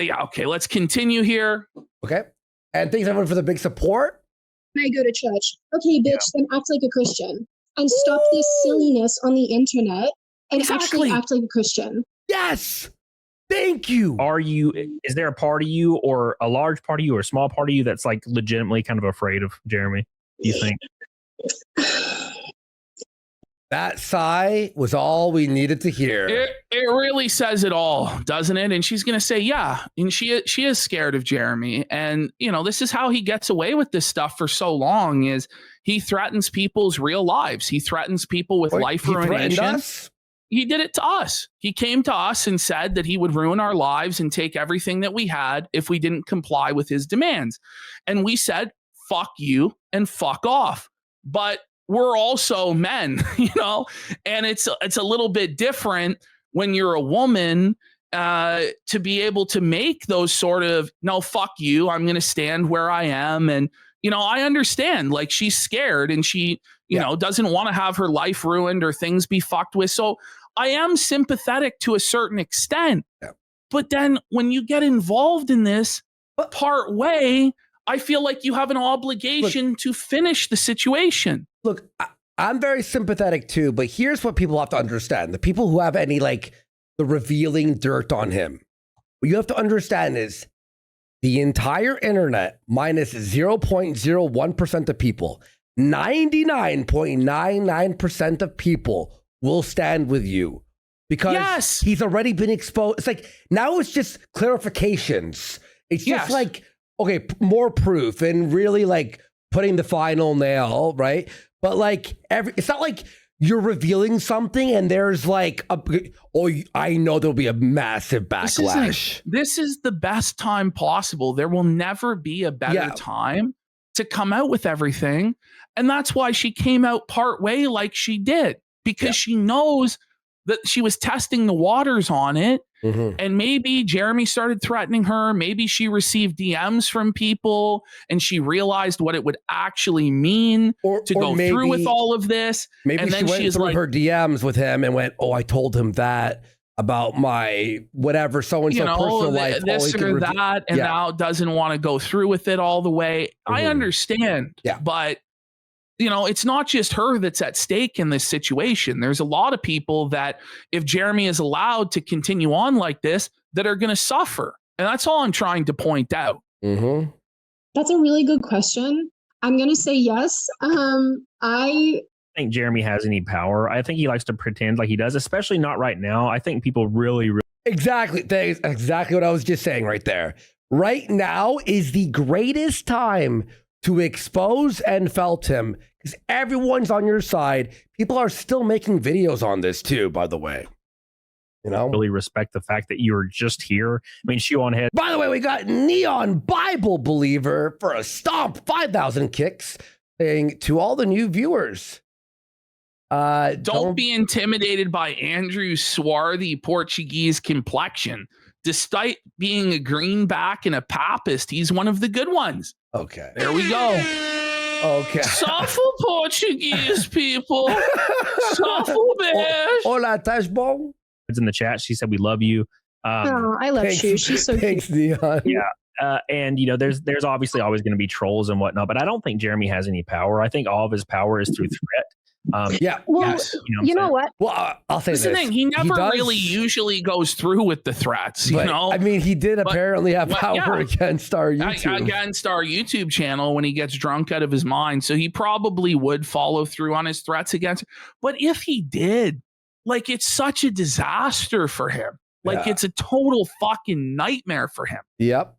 Okay, let's continue here. Okay. And thanks everyone for the big support. I go to church. Okay, bitch, then act like a Christian. And stop this silliness on the internet and actually act like a Christian. Yes. Thank you. Is there a part of you, or a large part of you, or a small part of you that's like legitimately kind of afraid of Jeremy, do you think? That sigh was all we needed to hear. It really says it all, doesn't it? And she's going to say, yeah. And she is scared of Jeremy. And, you know, this is how he gets away with this stuff for so long, is he threatens people's real lives. He threatens people with life ruination. He did it to us. He came to us and said that he would ruin our lives and take everything that we had if we didn't comply with his demands. And we said, fuck you and fuck off. But we're also men, you know, and it's a little bit different when you're a woman to be able to make those sort of, no, fuck you, I'm going to stand where I am. And, you know, I understand, like, she's scared and she, you know, doesn't want to have her life ruined or things be fucked with. So I am sympathetic to a certain extent. Yeah. But then when you get involved in this part way, I feel like you have an obligation to finish the situation. Look, I'm very sympathetic too, but here's what people have to understand. The people who have any, like, the revealing dirt on him, what you have to understand is the entire internet minus 0.01% of people, 99.99% of people will stand with you because he's already been exposed. It's like, now it's just clarifications. It's just like, okay, more proof and really like putting the final nail, right? But like, it's not like you're revealing something and there's like, I know there'll be a massive backlash. This is the best time possible. There will never be a better time to come out with everything. And that's why she came out part way like she did, because she knows that she was testing the waters on it. Mm-hmm. And maybe Jeremy started threatening her. Maybe she received DMs from people and she realized what it would actually mean to go through with all of this. Maybe and then she went through her DMs with him and went, oh, I told him that about my whatever so-and-so personal life. This or that, and now doesn't want to go through with it all the way. Mm-hmm. I understand, but you know, it's not just her that's at stake in this situation. There's a lot of people that if Jeremy is allowed to continue on like this, that are going to suffer. And that's all I'm trying to point out. Mm-hmm. That's a really good question. I'm going to say yes. I think Jeremy has any power. I think he likes to pretend like he does, especially not right now. I think people really Exactly. That's exactly what I was just saying right there. Right now is the greatest time to expose and felt him because everyone's on your side. People are still making videos on this too, by the way. You know, really respect the fact that you're just here. I mean, shoe on head. By the way, we got Neon Bible Believer for a stomp 5,000 kicks saying to all the new viewers. Don't be intimidated by Andrew's swarthy Portuguese complexion. Despite being a greenback and a papist, he's one of the good ones. Okay. There we go. Okay. Suffer Portuguese people. Suffer bears. Hola, Tashbong. It's in the chat. She said, we love you. I love Shu. She's so thanks, cute. Neon. Yeah. And, you know, there's obviously always going to be trolls and whatnot, but I don't think Jeremy has any power. I think all of his power is through threat. Yeah. Well, yes. you know what? Well, I'll say That's this. the thing. He never really usually goes through with the threats, you know? I mean, he did apparently have power against our YouTube. Against our YouTube channel when he gets drunk out of his mind. So he probably would follow through on his threats against. But if he did, like, it's such a disaster for him. Like, it's a total fucking nightmare for him. Yep.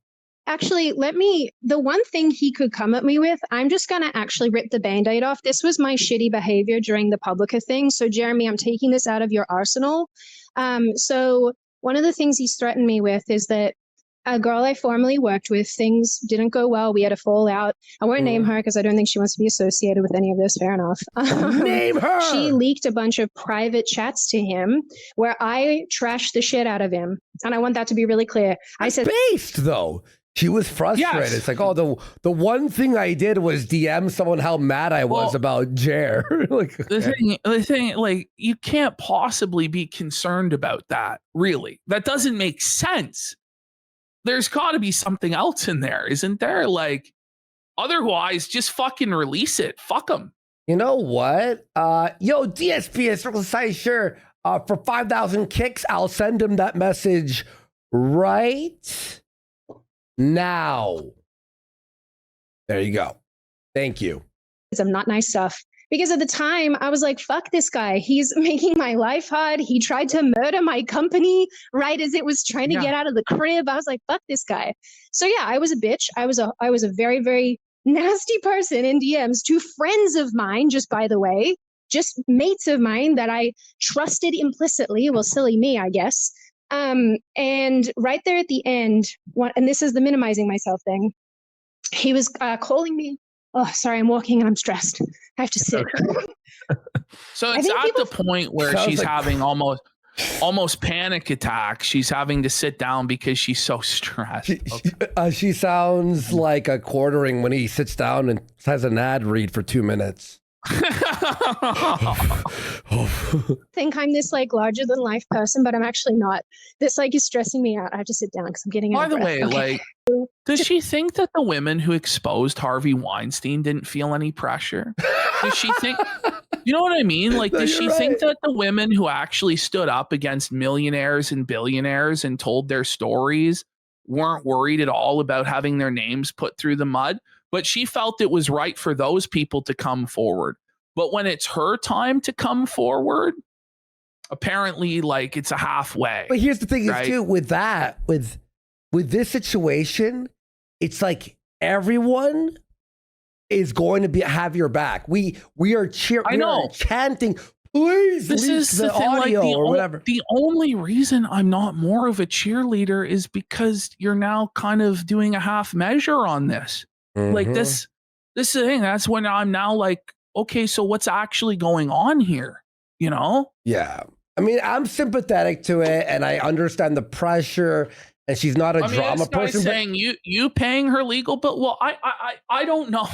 Actually, the one thing he could come at me with, I'm just going to actually rip the Band-Aid off. This was my shitty behavior during the Publica thing. So, Jeremy, I'm taking this out of your arsenal. So one of the things he's threatened me with is that a girl I formerly worked with, things didn't go well. We had a fallout. I won't name her because I don't think she wants to be associated with any of this. Fair enough. Name her! She leaked a bunch of private chats to him where I trashed the shit out of him. And I want that to be really clear. I said, based, though. She was frustrated. Yes. It's like, oh, the one thing I did was DM someone how mad I was about Jer. Like, the thing, like, you can't possibly be concerned about that, really. That doesn't make sense. There's got to be something else in there, isn't there? Like, otherwise, just fucking release it. Fuck them. You know what? Yo, DSP, Circle Society, sure. For 5,000 kicks, I'll send him that message right now. There you go. Thank you. Some not nice stuff. Because at the time, I was like, fuck this guy. He's making my life hard. He tried to murder my company right as it was trying to get out of the crib. I was like, fuck this guy. So yeah, I was a bitch. I was a very, very nasty person in DMs to friends of mine, just by the way, just mates of mine that I trusted implicitly. Well, silly me, I guess. And right there at the end, and this is the minimizing myself thing, he was calling me. Oh, sorry, I'm walking and I'm stressed. I have to sit. So it's at the point where she's having almost panic attacks. She's having to sit down because she's so stressed. She sounds like a quartering when he sits down and has an ad read for 2 minutes. Think I'm this like larger than life person, but I'm actually not. This like is stressing me out. I have to sit down because I'm getting out of breath. By the way, like, does she think that the women who exposed Harvey Weinstein didn't feel any pressure? Does she think, you know what I mean? Like, does she think that the women who actually stood up against millionaires and billionaires and told their stories weren't worried at all about having their names put through the mud? But she felt it was right for those people to come forward. But when it's her time to come forward, apparently, like, it's a halfway. But here's the thing, right? Is too, with that, with this situation, it's like everyone is going to have your back. We are cheering. I know, chanting. Please, this is the thing, audio like or whatever. The only reason I'm not more of a cheerleader is because you're now kind of doing a half measure on this. Like this is the thing. That's when I'm now like, okay, so what's actually going on here? You know? Yeah. I mean, I'm sympathetic to it and I understand the pressure and she's not a drama person. Saying you paying her legal bill. Well, I don't know.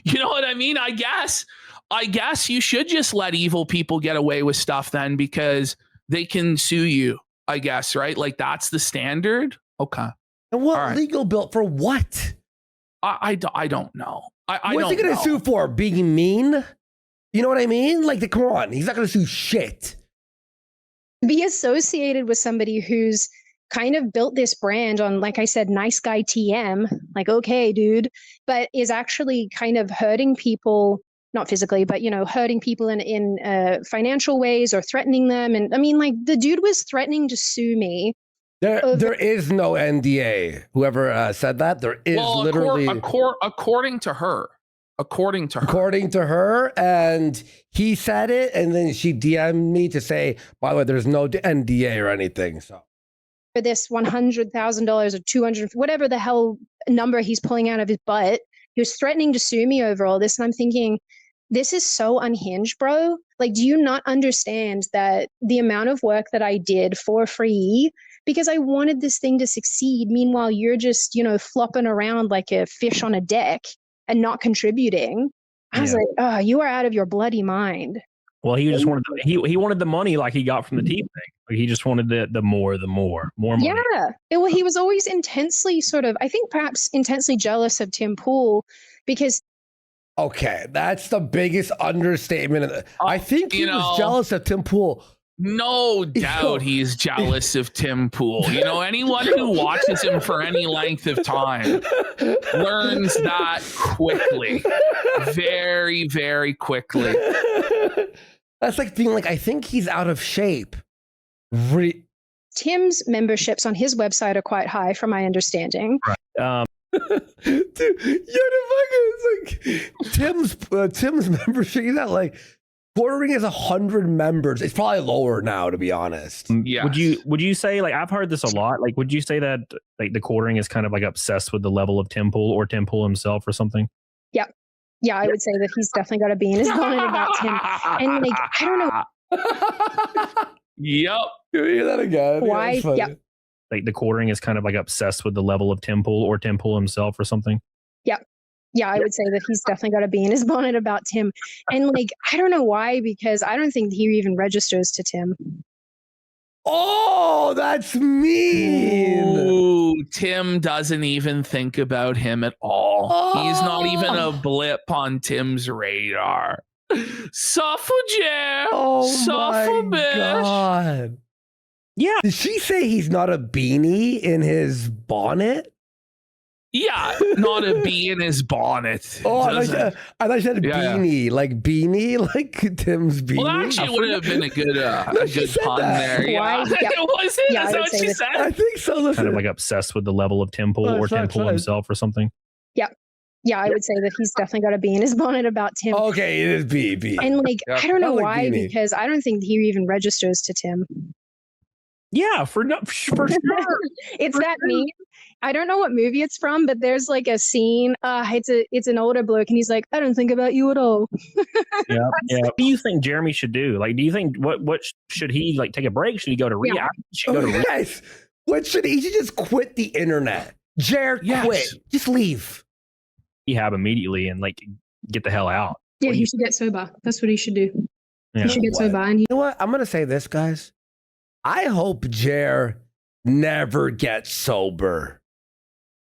You know what I mean? I guess you should just let evil people get away with stuff then because they can sue you, I guess, right? Like that's the standard. Okay. And what legal bill for what? I don't know. What's he going to sue for? Being mean? You know what I mean? Like, come on. He's not going to sue shit. Be associated with somebody who's kind of built this brand on, like I said, nice guy TM, like, okay, dude, but is actually kind of hurting people, not physically, but, you know, hurting people in financial ways or threatening them. And I mean, like, the dude was threatening to sue me. There is no NDA. Whoever said that, there is literally... According to her, and he said it, and then she DM'd me to say, by the way, there's no NDA or anything. So for this $100,000 or $200,000, whatever the hell number he's pulling out of his butt, he was threatening to sue me over all this. And I'm thinking, this is so unhinged, bro. Like, do you not understand that the amount of work that I did for free because I wanted this thing to succeed? Meanwhile, you're just, you know, flopping around like a fish on a deck and not contributing. I was like, oh, you are out of your bloody mind. Well, he just wanted he wanted the money like he got from the team thing. Like, he just wanted the more money. Yeah. Well, he was always intensely I think perhaps intensely jealous of Tim Pool because. Okay, that's the biggest understatement. I think he was jealous of Tim Pool. No doubt he's jealous of Tim Pool. You know, anyone who watches him for any length of time learns that quickly. Very, very quickly. That's like being like, I think he's out of shape. Tim's memberships on his website are quite high, from my understanding. Right. Dude, Tim's membership, he's not like... Quartering is 100 members. It's probably lower now, to be honest. Yeah. Would you say, like, I've heard this a lot. Like, would you say that like the Quartering is kind of like obsessed with the level of Tim Pool or Tim Pool himself or something? Yeah. Yeah, I would say that he's definitely got a bee in his bonnet about Tim. And like, I don't know. Yep. Can we hear that again? Why? Yeah. Like the Quartering is kind of like obsessed with the level of Tim Pool or Tim Pool himself or something. Yeah. Yeah, I would say that he's definitely got a bee in his bonnet about Tim. And like, I don't know why, because I don't think he even registers to Tim. Oh, that's mean. Ooh, Tim doesn't even think about him at all. Oh. He's not even a blip on Tim's radar. Suffer, Jer. Oh, Suffer, my bitch. God. Yeah. Did she say he's not a beanie in his bonnet? Yeah, not a bee in his bonnet. Oh, I thought you said beanie, like beanie, like Tim's beanie. Well, that actually would have been a good pun there. Yeah. Was it? Yeah, Is that what she said? I think so. Listen. Kind of like obsessed with the level of Tim Pool or Tim Pool himself or something. Yeah. Yeah, I would say that he's definitely got a bee in his bonnet about Tim. Okay, it is B. And like, I don't know why, beanie. because I don't think he even registers to Tim. Yeah, for sure. It's that meme. I don't know what movie it's from, but there's like a scene. It's an older bloke, and he's like, "I don't think about you at all." Yeah. What do you think Jeremy should do? Like, do you think what should he like take a break? Should he go to rehab? Yes. What should he should just quit the internet? Quit. Just leave. Rehab immediately and like get the hell out. Yeah, he should get sober. That's what he should do. Yeah. He should get sober. And you know what? I'm gonna say this, guys. I hope Jer never gets sober.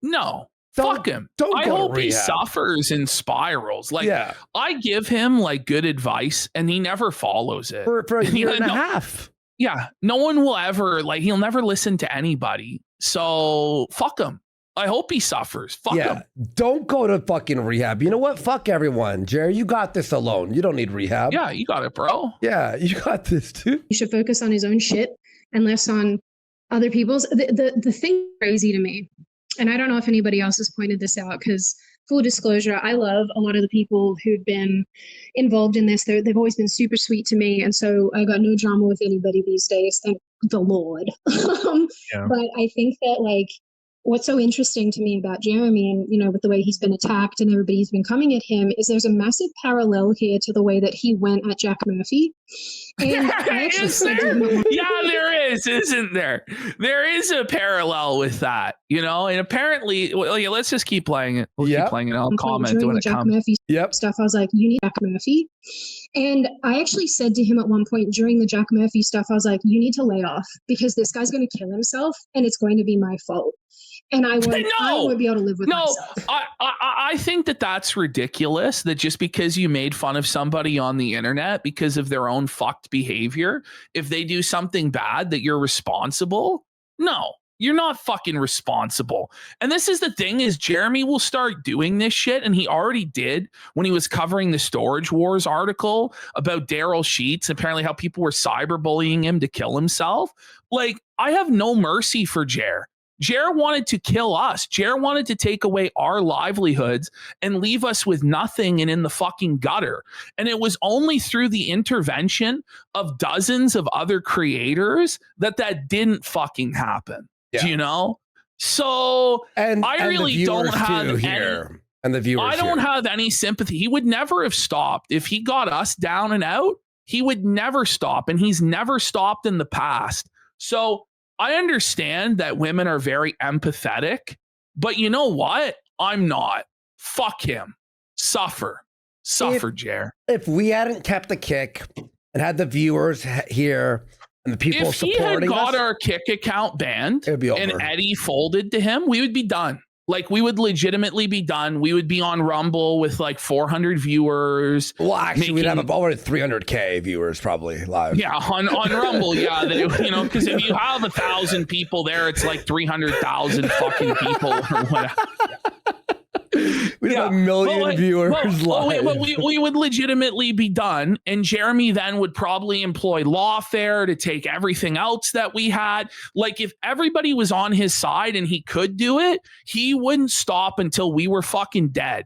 No, fuck him. I hope he suffers and spirals. Like, I give him like good advice and he never follows it. For a year and a half. Yeah, no one will ever, like, he'll never listen to anybody. So fuck him. I hope he suffers. Fuck him. Don't go to fucking rehab. You know what? Fuck everyone. Jerry, you got this alone. You don't need rehab. Yeah, you got it, bro. Yeah, you got this, dude. He should focus on his own shit and less on other people's. The thing crazy to me, and I don't know if anybody else has pointed this out, because full disclosure, I love a lot of the people who've been involved in this. They've always been super sweet to me. And so I got no drama with anybody these days. Thank the Lord. But I think that, like, what's so interesting to me about Jeremy and, you know, with the way he's been attacked and everybody's been coming at him is there's a massive parallel here to the way that he went at Jack Murphy. And I actually said to him, there is, isn't there? There is a parallel with that, you know, and apparently, let's just keep playing it. We'll keep playing it. I'll comment when it Jack comes. Murphy stuff. I was like, you need Jack Murphy. And I actually said to him at one point during the Jack Murphy stuff, I was like, you need to lay off because this guy's going to kill himself and it's going to be my fault. And I won't be able to live with myself. I think that that's ridiculous, that just because you made fun of somebody on the internet because of their own fucked behavior, if they do something bad, that you're responsible. No, you're not fucking responsible. And this is the thing, is Jeremy will start doing this shit. And he already did when he was covering the Storage Wars article about Daryl Sheets, apparently how people were cyberbullying him to kill himself. Like, I have no mercy for Jer. Jer wanted to kill us. Jer wanted to take away our livelihoods and leave us with nothing and in the fucking gutter. And it was only through the intervention of dozens of other creators that didn't fucking happen. Yeah. Do you know? So I really don't have here. And the viewers, I don't have any sympathy. He would never have stopped. If he got us down and out, he would never stop. And he's never stopped in the past. So I understand that women are very empathetic, but you know what? I'm not. Fuck him. Suffer, Jer. If we hadn't kept the kick and had the viewers here and the people supporting us, if he had got our kick account banned and Eddie folded to him, we would be done. Like, we would legitimately be done. We would be on Rumble with like 400 viewers. Well, actually, we'd have about 300K viewers probably live. Yeah, on Rumble, yeah. Because if you have 1,000 people there, it's like 300,000 fucking people or whatever. We'd have 1 million viewers live. We would legitimately be done. And Jeremy then would probably employ lawfare to take everything else that we had. Like, if everybody was on his side and he could do it, he wouldn't stop until we were fucking dead.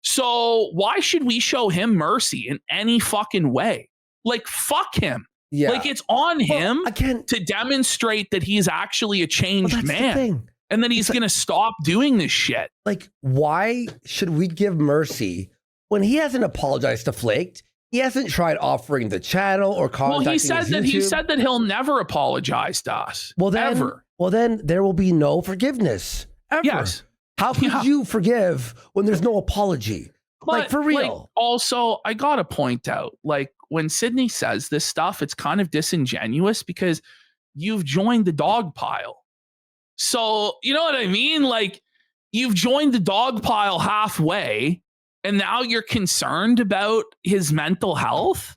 So why should we show him mercy in any fucking way? Like, fuck him. Yeah. Like, it's on him to demonstrate that he's actually a changed man. And then he's going to stop doing this shit. Like, why should we give mercy when he hasn't apologized to Flaked? He hasn't tried offering the channel or contacting he said that he'll never apologize to us. Well, then there will be no forgiveness ever. Yes. How could you forgive when there's no apology? But, like, for real. Like, also, I got to point out, like, when Sydney says this stuff, it's kind of disingenuous because you've joined the dog pile. So, you know what I mean? Like, you've joined the dog pile halfway and now you're concerned about his mental health.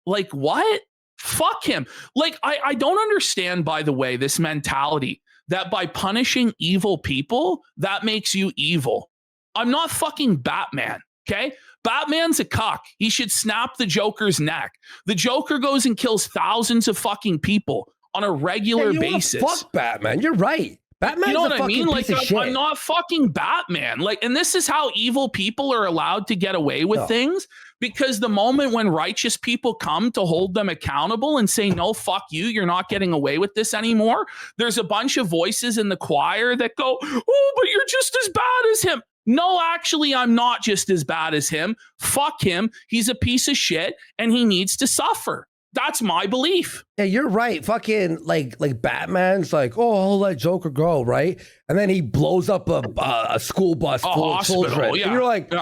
Like, what? Fuck him. Like, I don't understand, by the way, this mentality that by punishing evil people, that makes you evil. I'm not fucking Batman. Okay. Batman's a cuck. He should snap the Joker's neck. The Joker goes and kills thousands of fucking people on a regular basis. Fuck Batman. You're right. Batman's, you know what I mean? Like, I'm not fucking Batman. Like, and this is how evil people are allowed to get away with things, because the moment when righteous people come to hold them accountable and say, no, fuck you, you're not getting away with this anymore, there's a bunch of voices in the choir that go, oh, but you're just as bad as him. No, actually, I'm not just as bad as him. Fuck him. He's a piece of shit and he needs to suffer. That's my belief. Yeah, you're right. Fucking like Batman's like, oh, I'll let Joker go, right? And then he blows up a school bus full of children. Yeah. And you're like,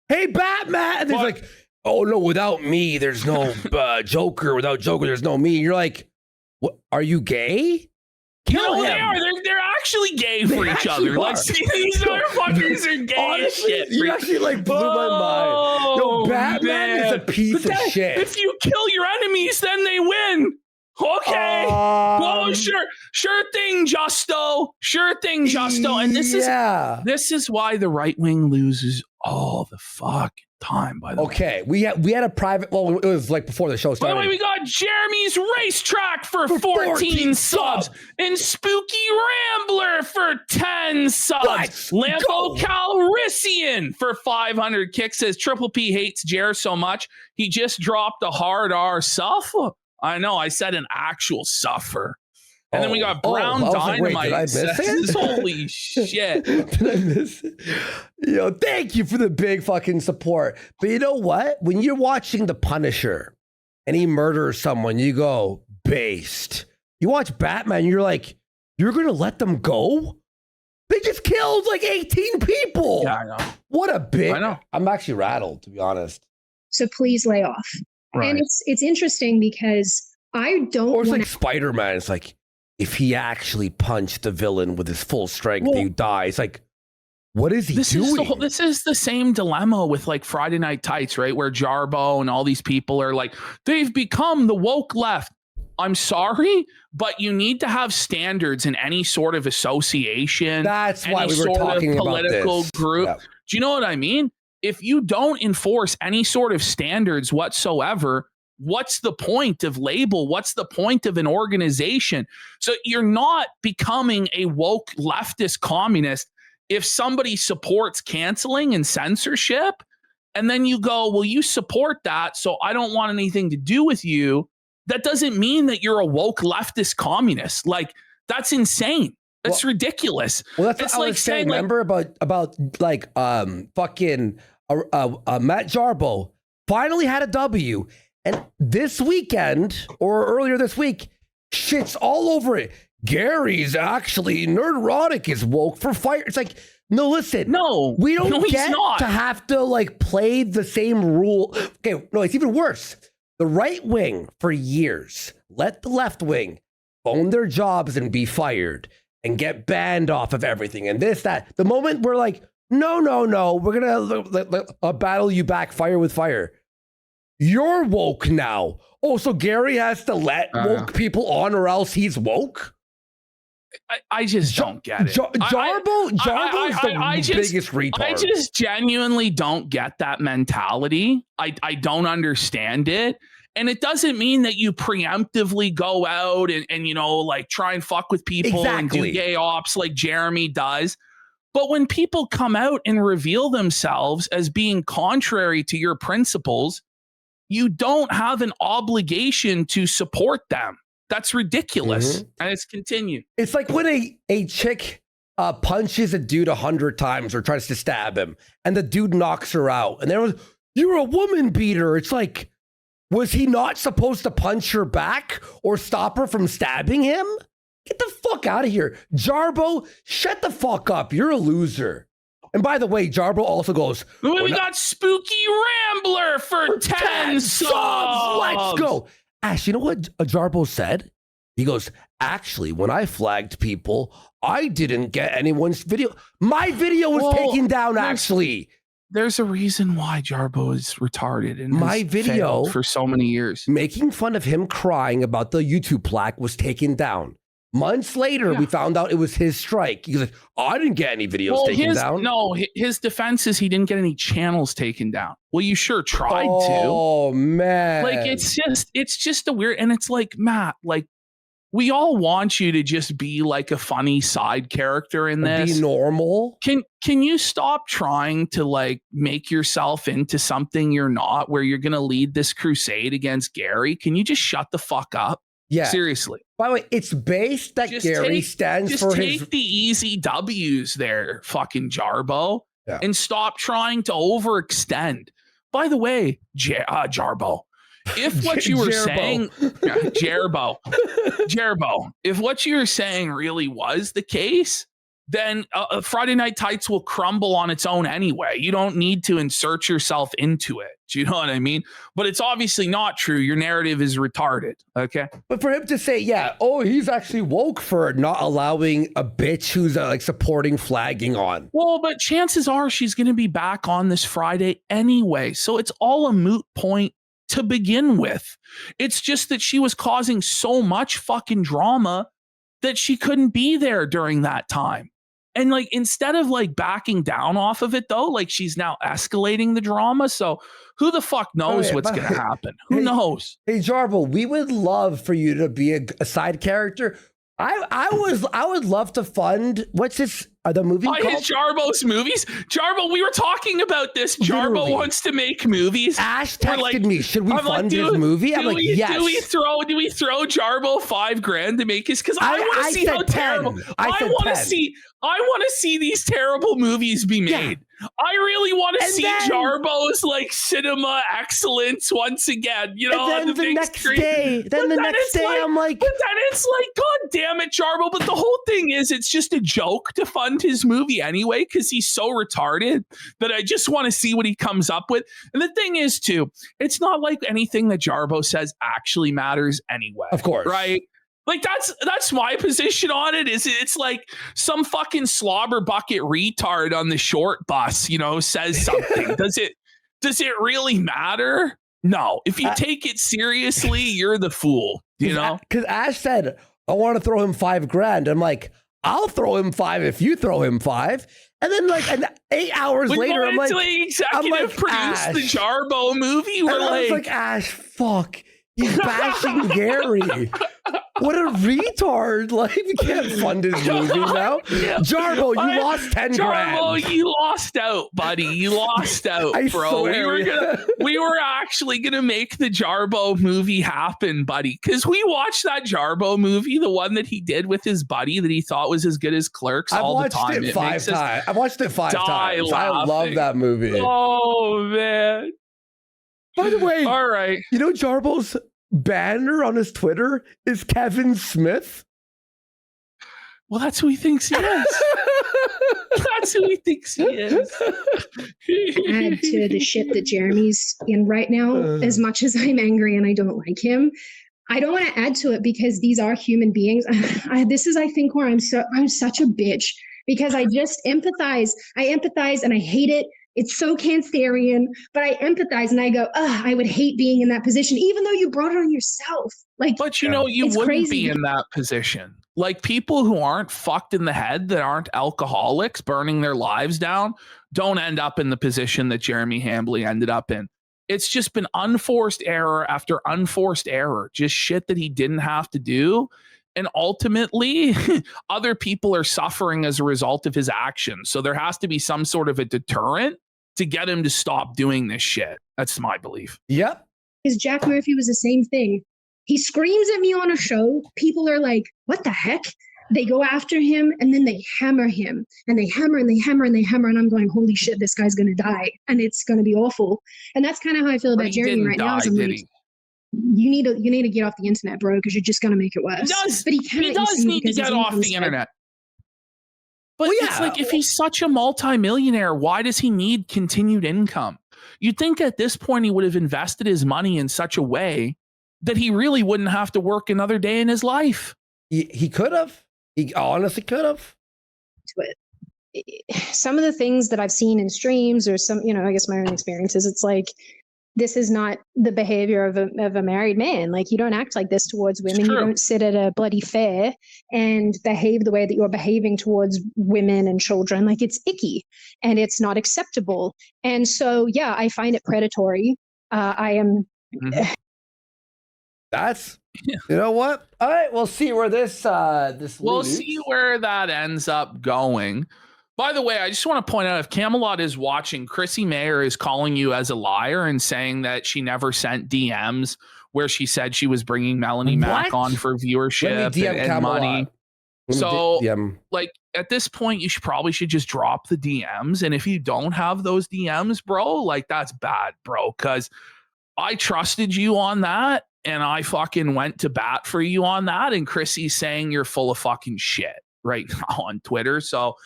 hey, Batman. And he's like, oh, no, without me, there's no Joker. Without Joker, there's no me. And you're like, what? Are you gay? Kill him. They are. They're actually gay for each other. Like, these motherfuckers are gay. Honestly, as shit. You actually like blew my mind. Yo, Batman is a piece of shit. If you kill your enemies, then they win. Okay. Oh, sure thing, Justo. Sure thing, Justo. And this is why the right wing loses all the fucking time, by the way. Okay, we had a private, well, it was like before the show started. By the way, we got Jeremy's Racetrack for 14 subs and Spooky Rambler for 10 subs. Lampo Calrissian for 500 kicks says Triple P hates Jer so much he just dropped a hard R suffer. I know, I said an actual suffer. And then we got Brown Dynamite. Did I miss it? Holy shit. Did I miss it? Yo, thank you for the big fucking support. But you know what? When you're watching The Punisher and he murders someone, you go, based. You watch Batman, you're like, you're going to let them go? They just killed like 18 people. Yeah, I know. What a big... I know. I'm actually rattled, to be honest. So please lay off. Right. And it's interesting because I don't. Or it's like Spider-Man. It's like, if he actually punched the villain with his full strength, he dies. Like, what is he doing? This is the same dilemma with like Friday Night Tights, right? Where Jarbo and all these people are like, they've become the woke left. I'm sorry, but you need to have standards in any sort of association. That's why we were talking about this. Political group. Yeah. Do you know what I mean? If you don't enforce any sort of standards whatsoever, what's the point of label? What's the point of an organization? So you're not becoming a woke leftist communist if somebody supports canceling and censorship, and then you go, well, you support that, so I don't want anything to do with you. That doesn't mean that you're a woke leftist communist. Like, that's insane. That's ridiculous. Well, that's what I was saying. Like, remember about like fucking Matt Jarbo finally had a W, and this weekend or earlier this week, shit's all over it. Gary's actually Nerdrotic is woke for fire. It's like, no, listen. No, we don't get to have to like play the same rule. Okay, no, it's even worse. The right wing for years let the left wing own their jobs and be fired and get banned off of everything and this, that. The moment we're like, no, we're going to battle you back fire with fire. You're woke now. Oh, so Gary has to let woke people on or else he's woke? I just don't get it. Jarbo's the biggest retard. I just genuinely don't get that mentality. I don't understand it. And it doesn't mean that you preemptively go out and you know, like try and fuck with people and do gay ops like Jeremy does. But when people come out and reveal themselves as being contrary to your principles, you don't have an obligation to support them. That's ridiculous. Mm-hmm. And it's continued. It's like when a chick punches a dude 100 times or tries to stab him and the dude knocks her out. And there was, you're a woman beater. It's like, was he not supposed to punch her back or stop her from stabbing him? Get the fuck out of here. Jarbo, shut the fuck up. You're a loser. And by the way, Jarbo also goes, we got Spooky Rambler for 10 subs. Let's go. Ash, you know what Jarbo said? He goes, actually, when I flagged people, I didn't get anyone's video. My video was taken down, actually. There's a reason why Jarbo is retarded and my video for so many years. Making fun of him crying about the YouTube plaque was taken down. Months later, we found out it was his strike. He's like, I didn't get any videos taken down. No, his defense is he didn't get any channels taken down. Well, you sure tried to. Oh, man. Like, it's just a weird, and it's like, Matt, like, we all want you to just be like a funny side character in this. Be normal. Can you stop trying to like make yourself into something you're not, where you're going to lead this crusade against Gary? Can you just shut the fuck up? Yeah. Seriously. By the way, it's based that Gary stands for his... Just take the easy W's there, fucking Jarbo, and stop trying to overextend. By the way, Jarbo, if what you were saying... Jarbo, if what you were saying really was the case, then Friday Night Tights will crumble on its own anyway. You don't need to insert yourself into it. Do you know what I mean? But it's obviously not true. Your narrative is retarded. Okay. But for him to say, he's actually woke for not allowing a bitch who's like supporting flagging on. Well, but chances are she's going to be back on this Friday anyway. So it's all a moot point to begin with. It's just that she was causing so much fucking drama that she couldn't be there during that time. And like, instead of like backing down off of it though, like she's now escalating the drama. So who the fuck knows what's going to happen? Who knows? Hey, Jarbo, we would love for you to be a side character. I would love to fund, what's this, the movie called? Jarbo's movies? Jarbo, we were talking about this. Jarbo wants to make movies. Ash texted me, should we fund his movie? I'm like, yes. Do we throw Jarbo $5,000 to make his? Because I want to see how terrible. I want to see these terrible movies be made. I really want to see Jarbo's like cinema excellence once again. You know, and then the next day, I'm like, but then it's like, God damn it, Jarbo. But the whole thing is, it's just a joke to fund fund his movie anyway because he's so retarded that I just want to see what he comes up with. And the thing is, too, it's not like anything that Jarbo says actually matters anyway. Of course. Right? Like, that's my position on it. It's like some fucking slobber bucket retard on the short bus, you know, says something. Does it really matter? No. If you take it seriously, you're the fool, you know? Because Ash said, I want to throw him $5,000. I'm like, I'll throw him 5 if you throw him 5. And then like 8 hours later, I'm like, executive produce the Jarbo movie. I was like, Ash, fuck. He's bashing Gary. What a retard. Like, you can't fund his movie now. Jarbo, you lost 10 grand. Jarbo, you lost out, buddy. You lost out, bro. We were actually going to make the Jarbo movie happen, buddy. Because we watched that Jarbo movie, the one that he did with his buddy that he thought was as good as Clerks all the time. I've watched it 5 times. Laughing. I love that movie. Oh, man. By the way, all right. You know Jarbo's banner on his Twitter is Kevin Smith? Well, that's who he thinks he is. That's who he thinks he is. Add to the shit that Jeremy's in right now, as much as I'm angry and I don't like him, I don't want to add to it because these are human beings. This is, I think, where I'm such a bitch because I just empathize. I empathize and I hate it. It's so Cancerian, but I empathize and I go, I would hate being in that position, even though you brought it on yourself. Like, but you know, you wouldn't be in that position. Like people who aren't fucked in the head, that aren't alcoholics, burning their lives down, don't end up in the position that Jeremy Hambly ended up in. It's just been unforced error after unforced error, just shit that he didn't have to do. And ultimately, other people are suffering as a result of his actions. So there has to be some sort of a deterrent to get him to stop doing this shit. That's my belief. Yep. Because Jack Murphy was the same thing. He screams at me on a show. People are like, what the heck? They go after him and then they hammer him. And they hammer and they hammer and they hammer. And I'm going, holy shit, this guy's going to die. And it's going to be awful. And that's kind of how I feel about Jeremy right now. I'm like, you need to get off the internet, bro, because you're just going to make it worse. He does need to get off the internet. But it's like, if he's such a multimillionaire, why does he need continued income? You'd think at this point he would have invested his money in such a way that he really wouldn't have to work another day in his life. He could have. He honestly could have. Some of the things that I've seen in streams or some, I guess my own experiences, it's like, this is not the behavior of a married man. Like, you don't act like this towards women. You don't sit at a bloody fair and behave the way that you're behaving towards women and children. Like, it's icky and it's not acceptable. And so, yeah, I find it predatory. I am. That's, you know what? All right, we'll see where this we'll leads. See where that ends up going. By the way, I just want to point out, if Camelot is watching, Chrissy Mayer is calling you as a liar and saying that she never sent DMs where she said she was bringing Melanie Mack on for viewership and money. So, like, at this point, you probably should just drop the DMs. And if you don't have those DMs, bro, like, that's bad, bro, because I trusted you on that. And I fucking went to bat for you on that. And Chrissy's saying you're full of fucking shit right now on Twitter. So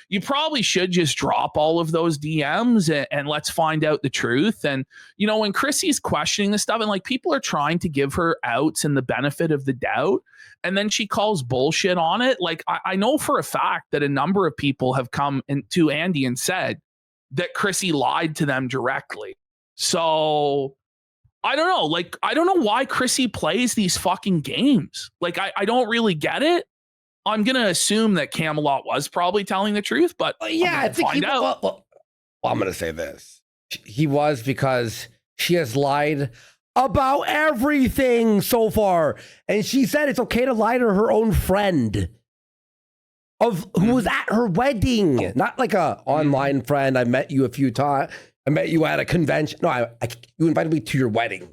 you probably should just drop all of those DMs and let's find out the truth. And, when Chrissy's questioning this stuff and like people are trying to give her outs and the benefit of the doubt, and then she calls bullshit on it. Like, I know for a fact that a number of people have come to Andy and said that Chrissy lied to them directly. So I don't know. Like, I don't know why Chrissy plays these fucking games. Like, I don't really get it. I'm going to assume that Camelot was probably telling the truth, but I think find out. Well, I'm going to say this. He was, because she has lied about everything so far. And she said it's okay to lie to her own friend who was at her wedding. Not like a online friend. I met you a few times. I met you at a convention. No, you invited me to your wedding. You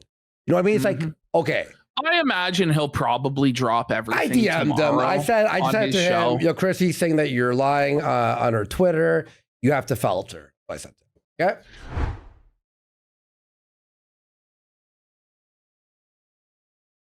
know what I mean? It's like, okay. I imagine he'll probably drop everything. I DM'd him. I said to him, Chrissy's saying that you're lying on her Twitter. You have to filter. I said to him. Okay.